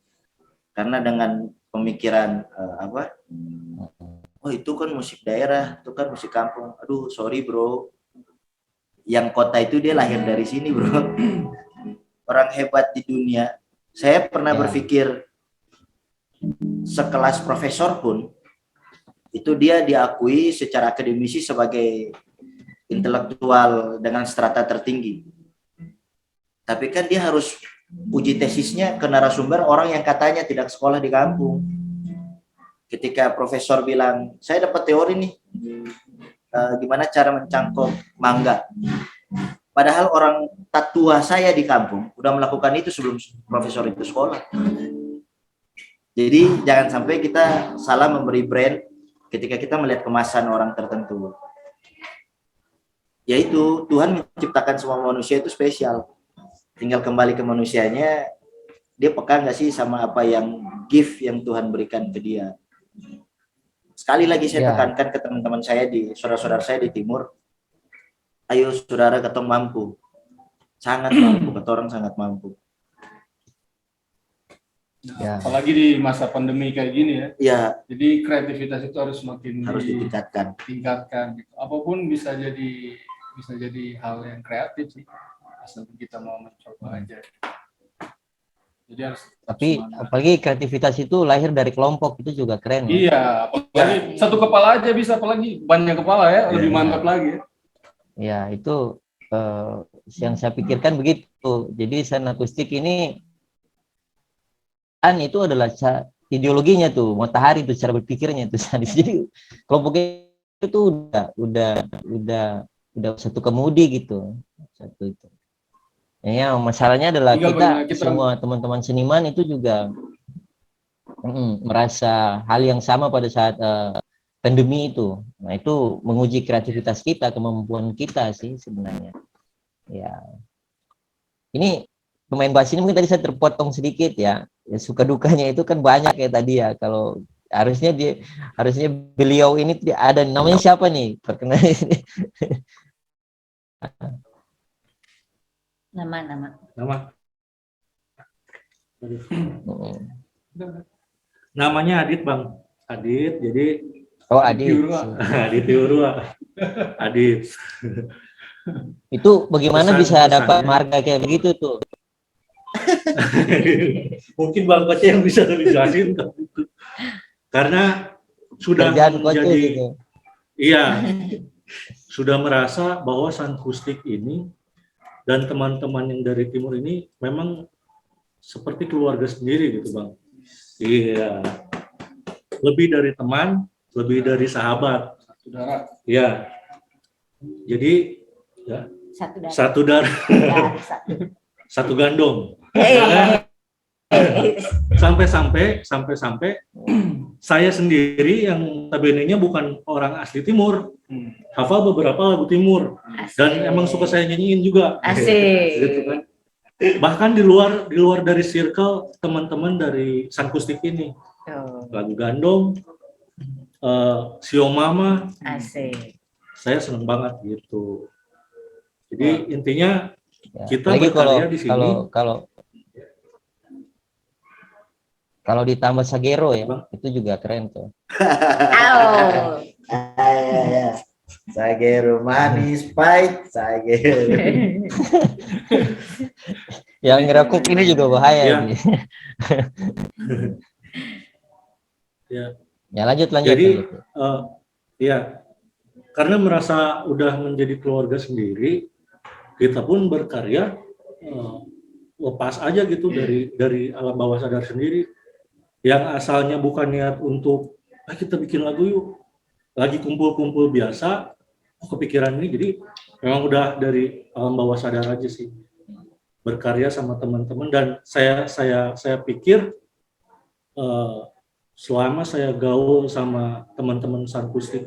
Karena dengan pemikiran oh itu kan musik daerah, itu kan musik kampung. Aduh, sorry bro. Yang kota itu dia lahir dari sini, bro. Orang hebat di dunia. Saya pernah berpikir sekelas profesor pun itu dia diakui secara akademisi sebagai intelektual dengan strata tertinggi. Tapi kan dia harus uji tesisnya ke narasumber orang yang katanya tidak sekolah di kampung. Ketika profesor bilang, saya dapat teori nih, gimana cara mencangkok mangga. Padahal orang tatua saya di kampung udah melakukan itu sebelum profesor itu sekolah. Jadi jangan sampai kita salah memberi brand ketika kita melihat kemasan orang tertentu. Yaitu Tuhan menciptakan semua manusia itu spesial. Tinggal kembali ke manusianya, dia peka nggak sih sama apa yang gift yang Tuhan berikan ke dia. Sekali lagi saya tekankan ke teman-teman saya, di saudara-saudara saya di timur, ayo saudara, ketong mampu, sangat mampu, ketorong sangat mampu. Apalagi di masa pandemi kayak gini ya. Ya. Jadi kreativitas itu harus semakin ditingkatkan. Gitu. Apapun bisa jadi hal yang kreatif sih. Asal kita mau mencoba aja. Jadi harus. Tapi apalagi kreativitas itu lahir dari kelompok, itu juga keren. Iya, apalagi satu kepala aja bisa, apalagi banyak kepala ya, lebih mantap lagi ya. Ya, itu yang saya pikirkan begitu. Jadi San Akustik ini itu adalah ideologinya tuh, matahari tuh cara berpikirnya tuh. Jadi kelompok itu tuh udah satu kemudi gitu. Satu itu. Ya, masalahnya adalah kita semua teman-teman seniman itu juga merasa hal yang sama pada saat pandemi itu. Nah, itu menguji kreativitas kita, kemampuan kita sih sebenarnya. Ya. Ini pemain bass ini mungkin tadi saya terpotong sedikit ya. Ya suka dukanya itu kan banyak ya tadi ya. Kalau harusnya beliau ini ada namanya siapa nih? Perkenalkan ini. Nama. Namanya Adit, Bang. Adit, jadi Adit. Adit Tiurua. Adit. Itu bagaimana bisa dapat marga kayak begitu tuh? Mungkin Bang Koce yang bisa lebih jelasin. Karena sudah menjadi gitu. Iya. Sudah merasa bahwa San Akustik ini dan teman-teman yang dari timur ini memang seperti keluarga sendiri gitu, Bang. Iya. Lebih dari teman, lebih dari sahabat. Saudara. Iya. Jadi ya, satu darah. Satu gandong. Sampai saya sendiri yang notabene-nya bukan orang asli timur, hafal beberapa lagu timur dan emang suka saya nyanyiin juga. Asik. Gitu kan. bahkan di luar dari circle teman-teman dari Sankustik ini. Lagu Gandong, Sio Mama, Asik. saya seneng banget gitu. Jadi intinya Ya. kita Lagi berkarya di sini. Kalau ditambah Sagero ya, Bang. itu juga keren tuh. Au. Ya. Sagero manis pahit, Sagero. Yang ngerekuk ini juga bahaya Ya. nih. Ya. Ya lanjut. Jadi ya, karena merasa udah menjadi keluarga sendiri, kita pun berkarya lepas aja gitu dari alam bawah sadar sendiri. Yang asalnya bukan niat untuk kita bikin lagu yuk, lagi kumpul-kumpul biasa, kepikiran ini, jadi memang udah dari alam bawah sadar aja sih, berkarya sama teman-teman. Dan saya pikir selama saya gaul sama teman-teman Sankustik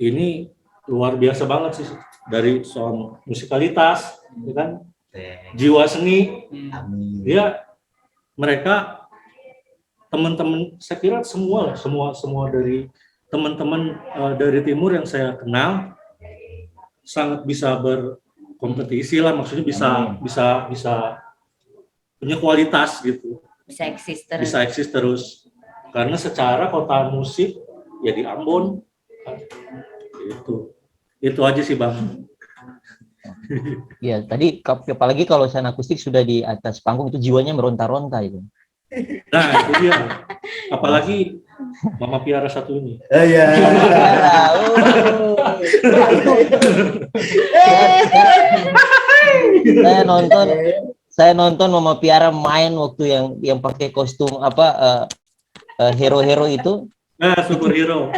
ini luar biasa banget sih, dari soal musikalitas, ya kan, jiwa seni, ya mereka teman-teman, saya kira semua dari teman-teman dari timur yang saya kenal sangat bisa berkompetisi lah, maksudnya bisa punya kualitas gitu, Bisa eksis terus karena secara kota musik ya di Ambon itu aja sih Bang. Ya tadi apalagi kalau Sanakustik sudah di atas panggung itu jiwanya meronta-ronta itu. Nah itu dia, apalagi Mama Piara satu ini. Iya. Saya nonton Mama Piara main waktu yang pakai kostum hero-hero itu. Nah, superhero.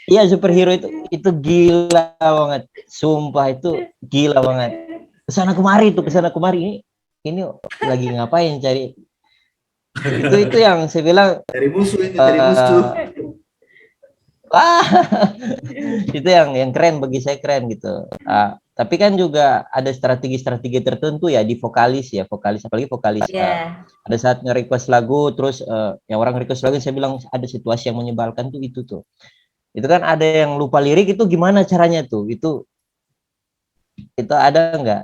Iya, superhero itu gila banget. Sumpah itu gila banget. Kesana kemari ini lagi ngapain cari itu yang saya bilang Dari musuh. Itu yang keren, bagi saya keren gitu. Tapi kan juga ada strategi-strategi tertentu ya di vokalis apalagi vokalis. Ada saat nge-request lagu, terus yang orang request lagu saya bilang ada situasi yang menyebalkan tuh itu kan ada yang lupa lirik, itu gimana caranya tuh? Itu ada nggak?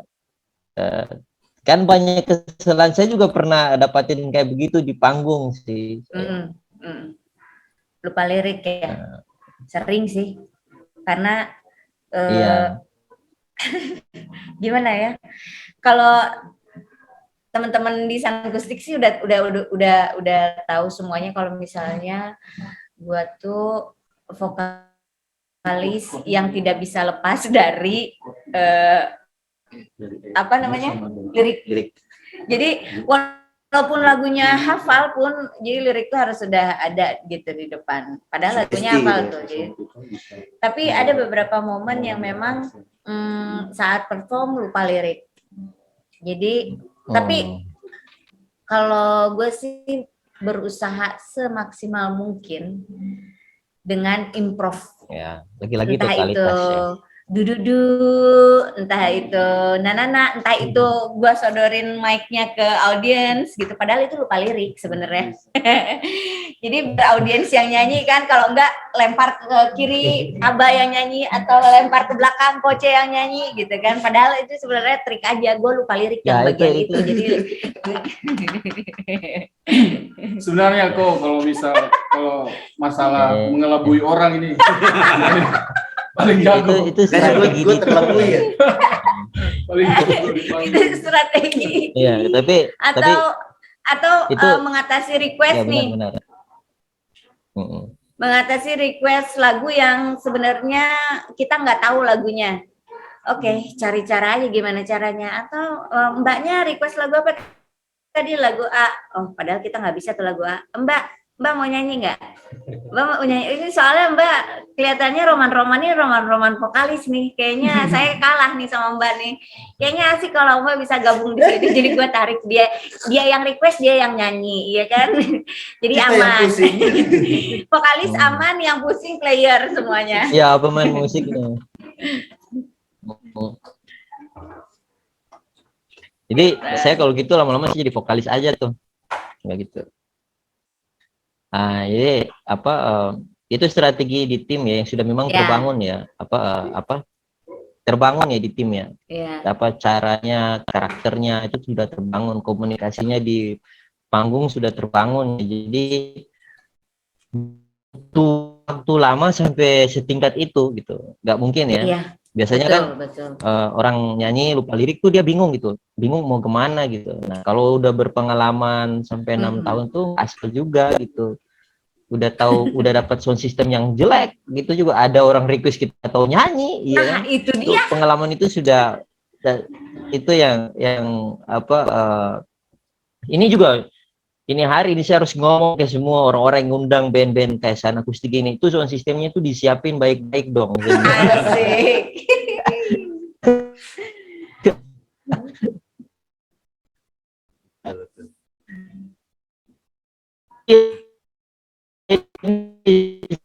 Kan banyak kesalahan, saya juga pernah dapatin kayak begitu di panggung sih. Lupa lirik ya. Sering sih, karena gimana ya, kalau teman-teman di Sankustik sih udah tahu semuanya. Kalau misalnya gua tuh vokalis yang tidak bisa lepas dari lirik. Jadi walaupun lagunya hafal pun, jadi lirik itu harus sudah ada gitu di depan. Padahal lagunya hafal tuh. Jadi. Tapi ada beberapa momen yang memang saat perform lupa lirik. Jadi, tapi kalau gue sih berusaha semaksimal mungkin dengan improv. Ya, lagi-lagi entah totalitas itu ya. Dududu, entah itu nanana, entah itu gua sodorin mic-nya ke audiens gitu, padahal itu lupa lirik sebenarnya. Jadi audiens yang nyanyi kan, kalau enggak lempar ke kiri Aba yang nyanyi, atau lempar ke belakang Koce yang nyanyi gitu kan, padahal itu sebenarnya trik aja, gue lupa lirik yang bagian itu. Jadi sebenarnya kok kalau masalah mengelabui orang ini paling jago. Itu strategi gue terlebih ya. Paling jago. itu strategi. Iya, tapi itu, mengatasi request ya, benar. Mengatasi request lagu yang sebenarnya kita nggak tahu lagunya. Oke, cari cara aja gimana caranya. Atau mbaknya request lagu apa tadi? Lagu A. Oh, padahal kita nggak bisa tuh lagu A. Mbak mau nyanyi nggak? Mbak mau nyanyi. Ini soalnya Mbak kelihatannya roman vokalis nih. Kayaknya saya kalah nih sama Mbak nih. Kayaknya asik kalau Mbak bisa gabung di sini. Jadi gue tarik dia yang request, dia yang nyanyi, iya kan? Jadi kita aman. Vokalis aman, yang pusing player semuanya. Ya, pemain musiknya. Jadi saya kalau gitu lama-lama sih jadi vokalis aja tuh, nggak gitu. Nah, jadi apa itu strategi di tim ya yang sudah memang terbangun ya, apa terbangun ya di tim ya. Apa caranya, karakternya itu sudah terbangun, komunikasinya di panggung sudah terbangun. Jadi waktu lama sampai setingkat itu gitu, nggak mungkin ya. Biasanya betul, kan orang nyanyi lupa lirik tuh dia bingung gitu, bingung mau kemana gitu. Nah kalau udah berpengalaman sampai 6 tahun tuh asal juga gitu, udah tahu, udah dapat sound system yang jelek gitu juga ada orang request kita tahu nyanyi, ya itu dia. Pengalaman itu sudah, itu yang apa ini juga. Ini hari ini saya harus ngomong ke semua orang-orang yang ngundang band-band kayak Sun Acoustic ini, itu sound sistemnya tuh disiapin baik-baik dong. Asik.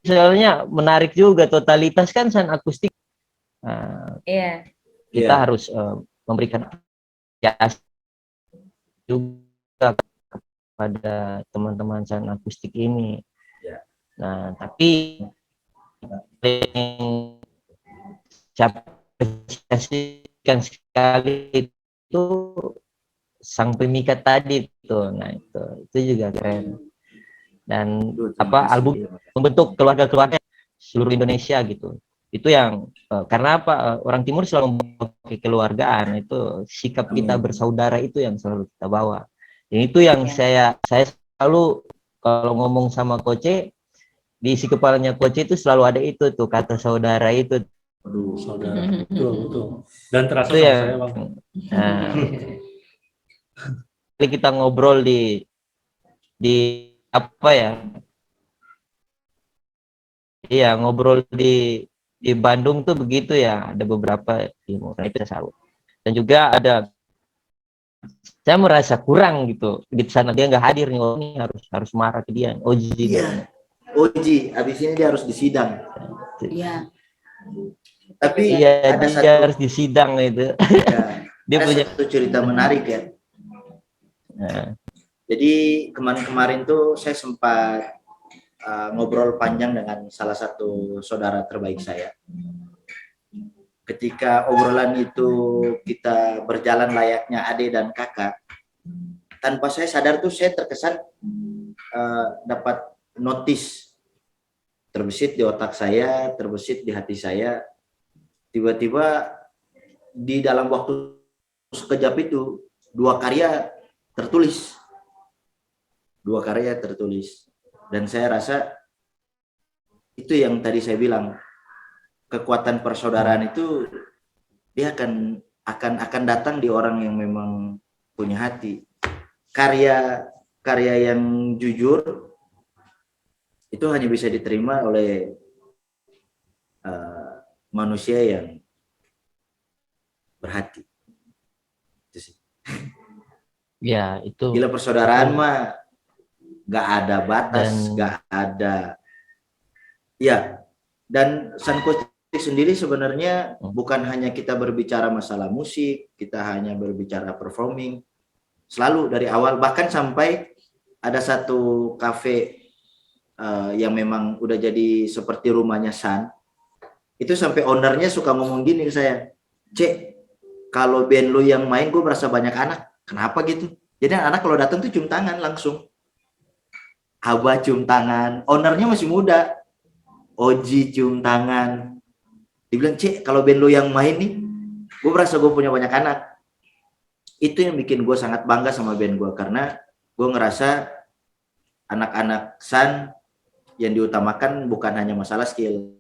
Misalnya menarik juga, totalitas kan Sun Acoustic. Kita harus memberikan apresiasi juga pada teman-teman Sun Acoustic ini. Nah, tapi saya apresiasikan sekali itu sang pemikat tadi tuh. Nah, itu juga keren. Dan apa album membentuk keluarga-keluarga seluruh Indonesia gitu. Itu yang karena apa orang Timur selalu membawa kekeluargaan, itu sikap kita bersaudara itu yang selalu kita bawa. Dan itu yang saya selalu kalau ngomong sama Koce, di isi kepalanya Koce itu selalu ada itu tuh kata saudara itu. Aduh, saudara. Betul. Dan terasa itu sama ya, saya, Bang. Nah, kita ngobrol di apa ya? Iya, ngobrol di Bandung tuh begitu ya, ada beberapa ilmu. Nah, itu saya salut. Dan juga ada, saya merasa kurang gitu di sana, dia nggak hadir nih, oh, ini harus marah ke dia. Oji, Oji, abis ini dia harus disidang. Iya. Tapi dia harus disidang itu. Dia punya satu cerita menarik ya. Nah. Jadi kemarin-kemarin tuh saya sempat ngobrol panjang dengan salah satu saudara terbaik saya. Ketika obrolan itu kita berjalan layaknya adik dan kakak, tanpa saya sadar tuh saya terkesan dapat notis terbesit di otak saya, terbesit di hati saya. Tiba-tiba di dalam waktu sekejap itu dua karya tertulis. Dan saya rasa itu yang tadi saya bilang, kekuatan persaudaraan itu dia akan datang di orang yang memang punya hati. Karya yang jujur itu hanya bisa diterima oleh manusia yang berhati. Itu sih. Ya, itu. Gila, persaudaraan mah nggak ada batas, nggak ada. Ya, dan Sun Acoustic sendiri sebenarnya bukan hanya kita berbicara masalah musik, kita hanya berbicara performing. Selalu dari awal, bahkan sampai ada satu kafe yang memang udah jadi seperti rumahnya Sun. Itu sampai ownernya suka ngomong gini ke saya, Cek, kalau band lu yang main gue berasa banyak anak. Kenapa gitu? Jadi anak kalau datang tuh cium tangan langsung. Abah cium tangan, ownernya masih muda. Oji cium tangan. Dibilang, Cek, kalau band lu yang main nih, gue berasa gue punya banyak anak. Itu yang bikin gue sangat bangga sama band gue, karena gue ngerasa anak-anak Sun yang diutamakan bukan hanya masalah skill,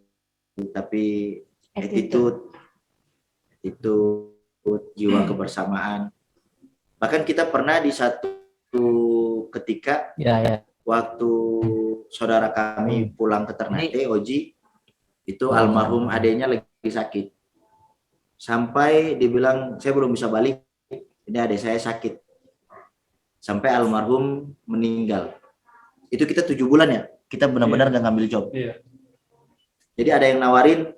tapi attitude, jiwa kebersamaan. Bahkan kita pernah di satu ketika waktu saudara kami pulang ke Ternate, Oji, itu almarhum adenya lagi sakit. Sampai dibilang, saya belum bisa balik, ini adik saya sakit. Sampai almarhum meninggal. Itu kita 7 bulan ya, kita benar-benar gak ngambil job. Jadi ada yang nawarin,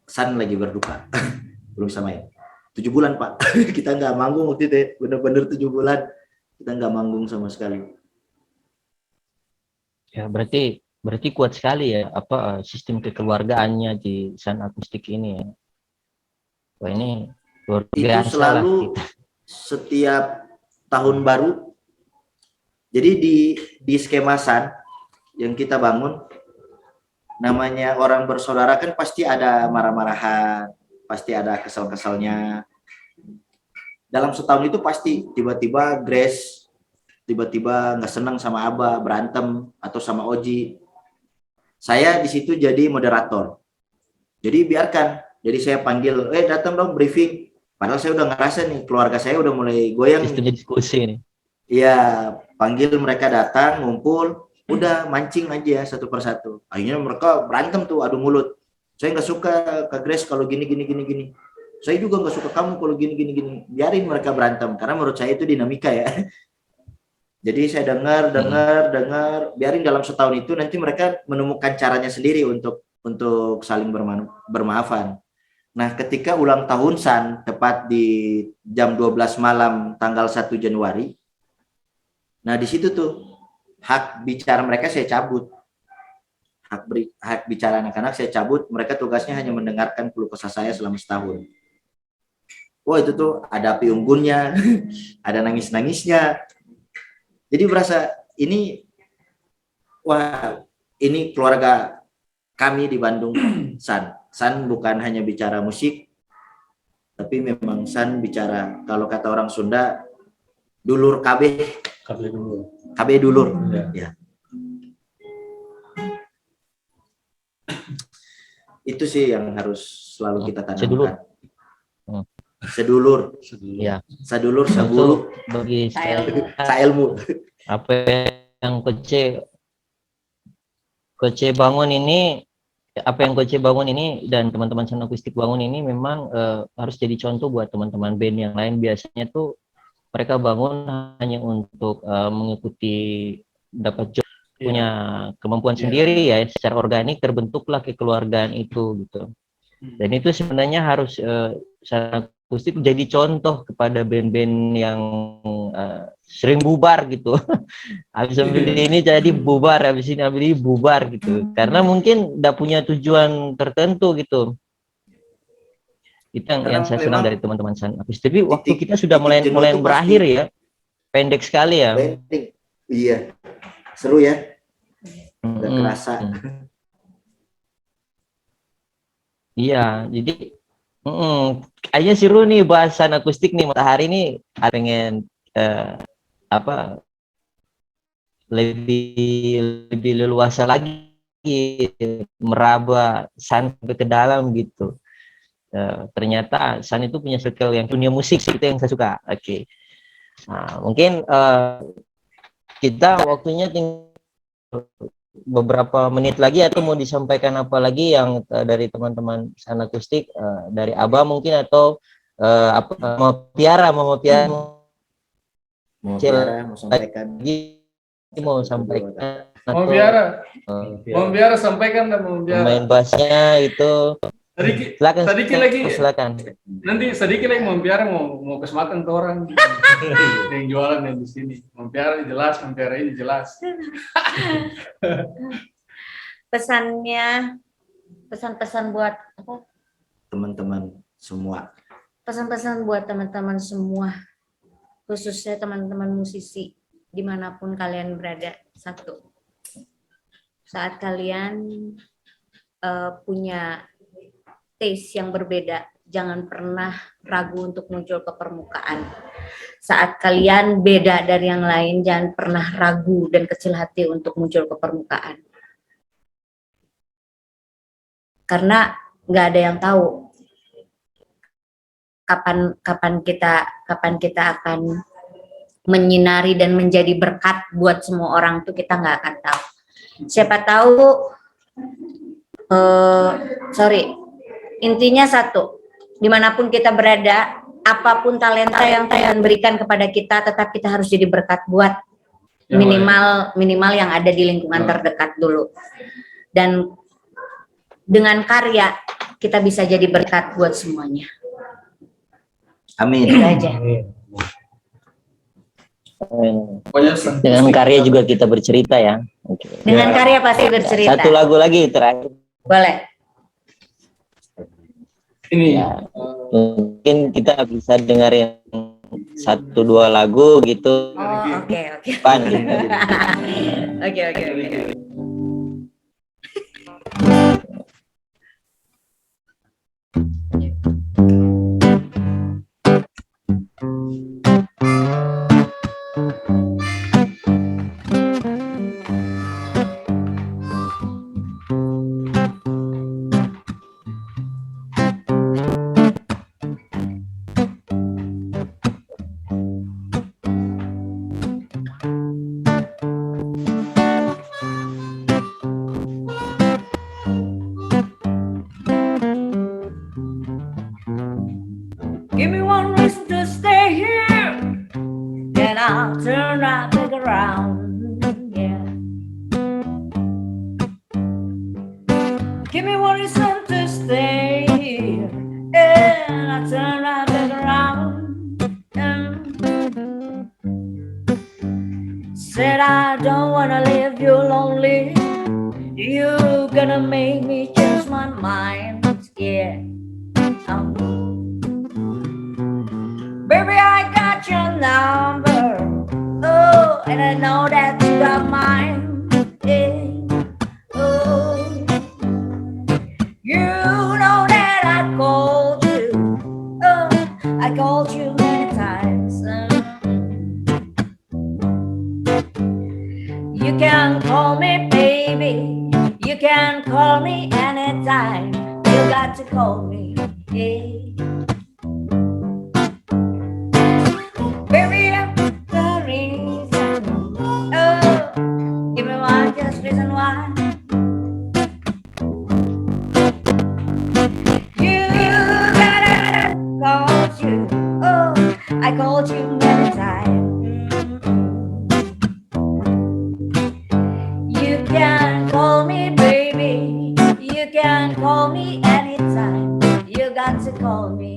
Sun lagi berduka, belum bisa main. 7 bulan Pak. Kita nggak manggung waktu itu, bener-bener 7 bulan kita nggak manggung sama sekali. Ya, berarti kuat sekali ya sistem kekeluargaannya di Sun Akustik ini ya. Wah, ini luar biasa. Itu selalu setiap tahun baru. Jadi di skema Sun yang kita bangun, namanya orang bersaudara kan pasti ada marah-marahan, pasti ada kesal-kesalnya. Dalam setahun itu pasti tiba-tiba Grace tiba-tiba nggak senang sama Abah, berantem, atau sama Oji. Saya di situ jadi moderator. Jadi biarkan. Jadi saya panggil, datang dong briefing. Padahal saya udah ngerasa nih keluarga saya udah mulai goyang. Sistem diskusi nih. Iya, panggil mereka datang, ngumpul, udah mancing aja satu persatu. Akhirnya mereka berantem tuh, adu mulut. Saya nggak suka Kak Grace kalau gini. Saya juga nggak suka kamu kalau gini. Biarin mereka berantem, karena menurut saya itu dinamika ya. Jadi saya dengar, biarin dalam setahun itu nanti mereka menemukan caranya sendiri untuk saling bermaafan. Nah, ketika ulang tahun Sun, tepat di jam 12 malam tanggal 1 Januari, nah di situ tuh hak bicara mereka saya cabut. Hak bicara anak-anak saya cabut, mereka tugasnya hanya mendengarkan keluh kesah saya selama setahun. Wah, itu tuh ada api unggunnya, ada nangis-nangisnya. Jadi berasa ini keluarga kami di Bandung Sun. Sun bukan hanya bicara musik, tapi memang Sun bicara, kalau kata orang Sunda, dulur KB dulur. Ya. Itu sih yang harus selalu kita tanamkan. Sedulur. Ya. Sadulur, sabulu, bagi sailmu. Apa yang Koce bangun ini, dan teman-teman Sun Akustik bangun ini memang harus jadi contoh buat teman-teman band yang lain. Biasanya tuh mereka bangun hanya untuk mengikuti, dapat job, punya kemampuan sendiri ya, secara organik terbentuklah kekeluargaan itu gitu. Dan itu sebenarnya harus Sun Akustik menjadi contoh kepada band-band yang sering bubar gitu. Habis ini jadi bubar, habis ini bubar gitu. Karena mungkin udah punya tujuan tertentu gitu. Itu yang saya senang dari teman-teman Sun Akustik. Tapi waktu kita sudah mulai berakhir ya. Pendek sekali ya. Pendek. Iya. Seru ya. Udah kerasa. Iya, jadi kayaknya seru nih bahas Sun Akustik nih. Matahari nih pengen lebih leluasa lagi meraba Sun ke dalam gitu. Ternyata Sun itu punya circle yang dunia musik, itu yang saya suka. Oke. Nah, mungkin kita waktunya tinggal beberapa menit lagi, atau mau disampaikan apa lagi yang dari teman-teman Sun Akustik, dari Abah mungkin, atau mau Piara mau sampaikan mau Piara sampaikan, dan mau Piara main bassnya itu silakan. Nanti sedikit lagi mau Piara mau kesempatan ke orang yang jualan yang di sini. Mau Piara ini jelas. Pesan-pesan buat apa? Teman-teman semua. Pesan-pesan buat teman-teman semua, khususnya teman-teman musisi dimanapun kalian berada. Satu, saat kalian punya taste yang berbeda, jangan pernah ragu untuk muncul ke permukaan. Saat kalian beda dari yang lain, jangan pernah ragu dan kecil hati untuk muncul ke permukaan. Karena nggak ada yang tahu kapan kita akan menyinari dan menjadi berkat buat semua orang, tuh kita nggak akan tahu. Siapa tahu, intinya satu, dimanapun kita berada, apapun talenta yang Tuhan berikan kepada kita, tetap kita harus jadi berkat buat minimal yang ada di lingkungan terdekat dulu. Dan dengan karya kita bisa jadi berkat buat semuanya. Amin. Itu aja. Pokoknya Dengan karya juga kita bercerita ya. Oke. Dengan karya pasti bercerita. Satu lagu lagi terakhir. Boleh. ini Ya, mungkin kita bisa dengerin 1-2 lagu gitu. Oh, oke. Pan gitu. Oke. Give me one reason to stay here, then I'll turn right back around. Yeah. Give me one reason to stay here, and I'll turn right back around. Said I don't wanna leave you lonely. You gonna make me change my mind. Yeah. Baby, I got your number. Oh, and I know that you got mine. Yeah. Oh, you know that I called you. Oh, I called you many times. You can call me baby. You can call me anytime. You got to call me. Yeah. Baby, I'm the reason. Oh, give me one just reason why. You gotta call you. Oh, I called you many times. You can call me baby. You can call me anytime. You got to call me.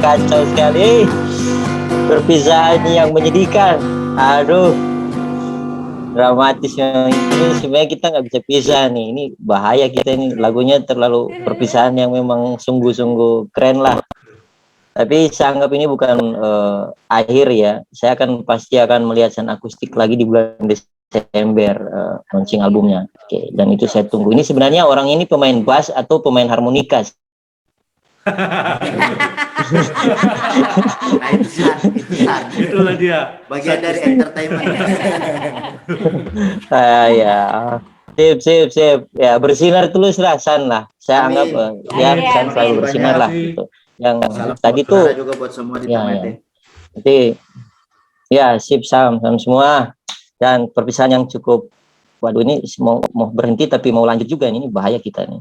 kacau sekali. Perpisahan yang menyedihkan. Aduh, dramatis yang ini sebenarnya kita nggak bisa pisah nih. Ini bahaya kita ini, lagunya terlalu perpisahan yang memang sungguh-sungguh keren lah. Tapi saya anggap ini bukan akhir ya. Saya pasti akan melihat Sun Akustik lagi di bulan Desember launching albumnya. Oke, dan itu saya tunggu. Ini sebenarnya orang ini pemain bass atau pemain harmonika? Nah, itu Itulah dia. bagian dari entertainment. Ya. Sip. Ya, bersinar terus lah San lah. Saya anggap ya San selalu bersinar lah gitu. Yang Salam tadi buat tuh Clara juga buat semua di Ternate. Nanti ya sip Sam semua, dan perpisahan yang cukup, waduh ini mau berhenti tapi mau lanjut juga ini bahaya kita nih.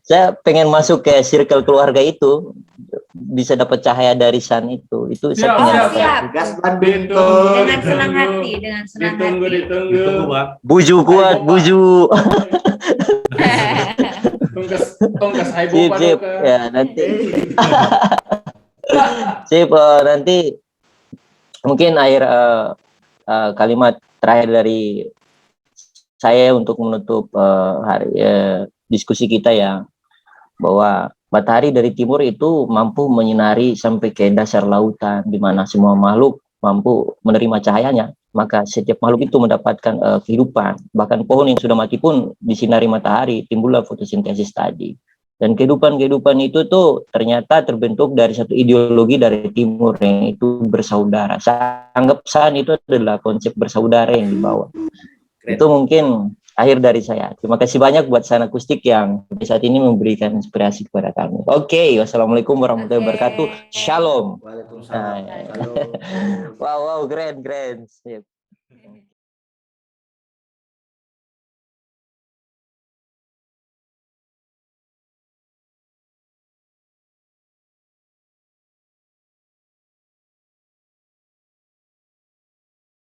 Saya pengen masuk ke circle keluarga itu, bisa dapat cahaya dari San itu saya pengen dapat. Gas Dengan senang hati, dengan senang hati. Ditunggu, Bang. Buju kuat, buju. Tongkas Sip ya nanti. Sip nanti mungkin akhir kalimat terakhir dari saya untuk menutup hari diskusi kita ya, bahwa matahari dari timur itu mampu menyinari sampai ke dasar lautan di mana semua makhluk mampu menerima cahayanya, maka setiap makhluk itu mendapatkan kehidupan. Bahkan pohon yang sudah mati pun disinari matahari, timbullah fotosintesis tadi. Dan kehidupan itu tuh ternyata terbentuk dari satu ideologi dari timur yang itu bersaudara. Saya anggap San itu adalah konsep bersaudara yang dibawa. Itu mungkin akhir dari saya. Terima kasih banyak buat Sun Akustik yang sampai saat ini memberikan inspirasi kepada kami. Oke, wassalamualaikum warahmatullahi wabarakatuh. Shalom. Waalaikumsalam. Wow, keren. Sip.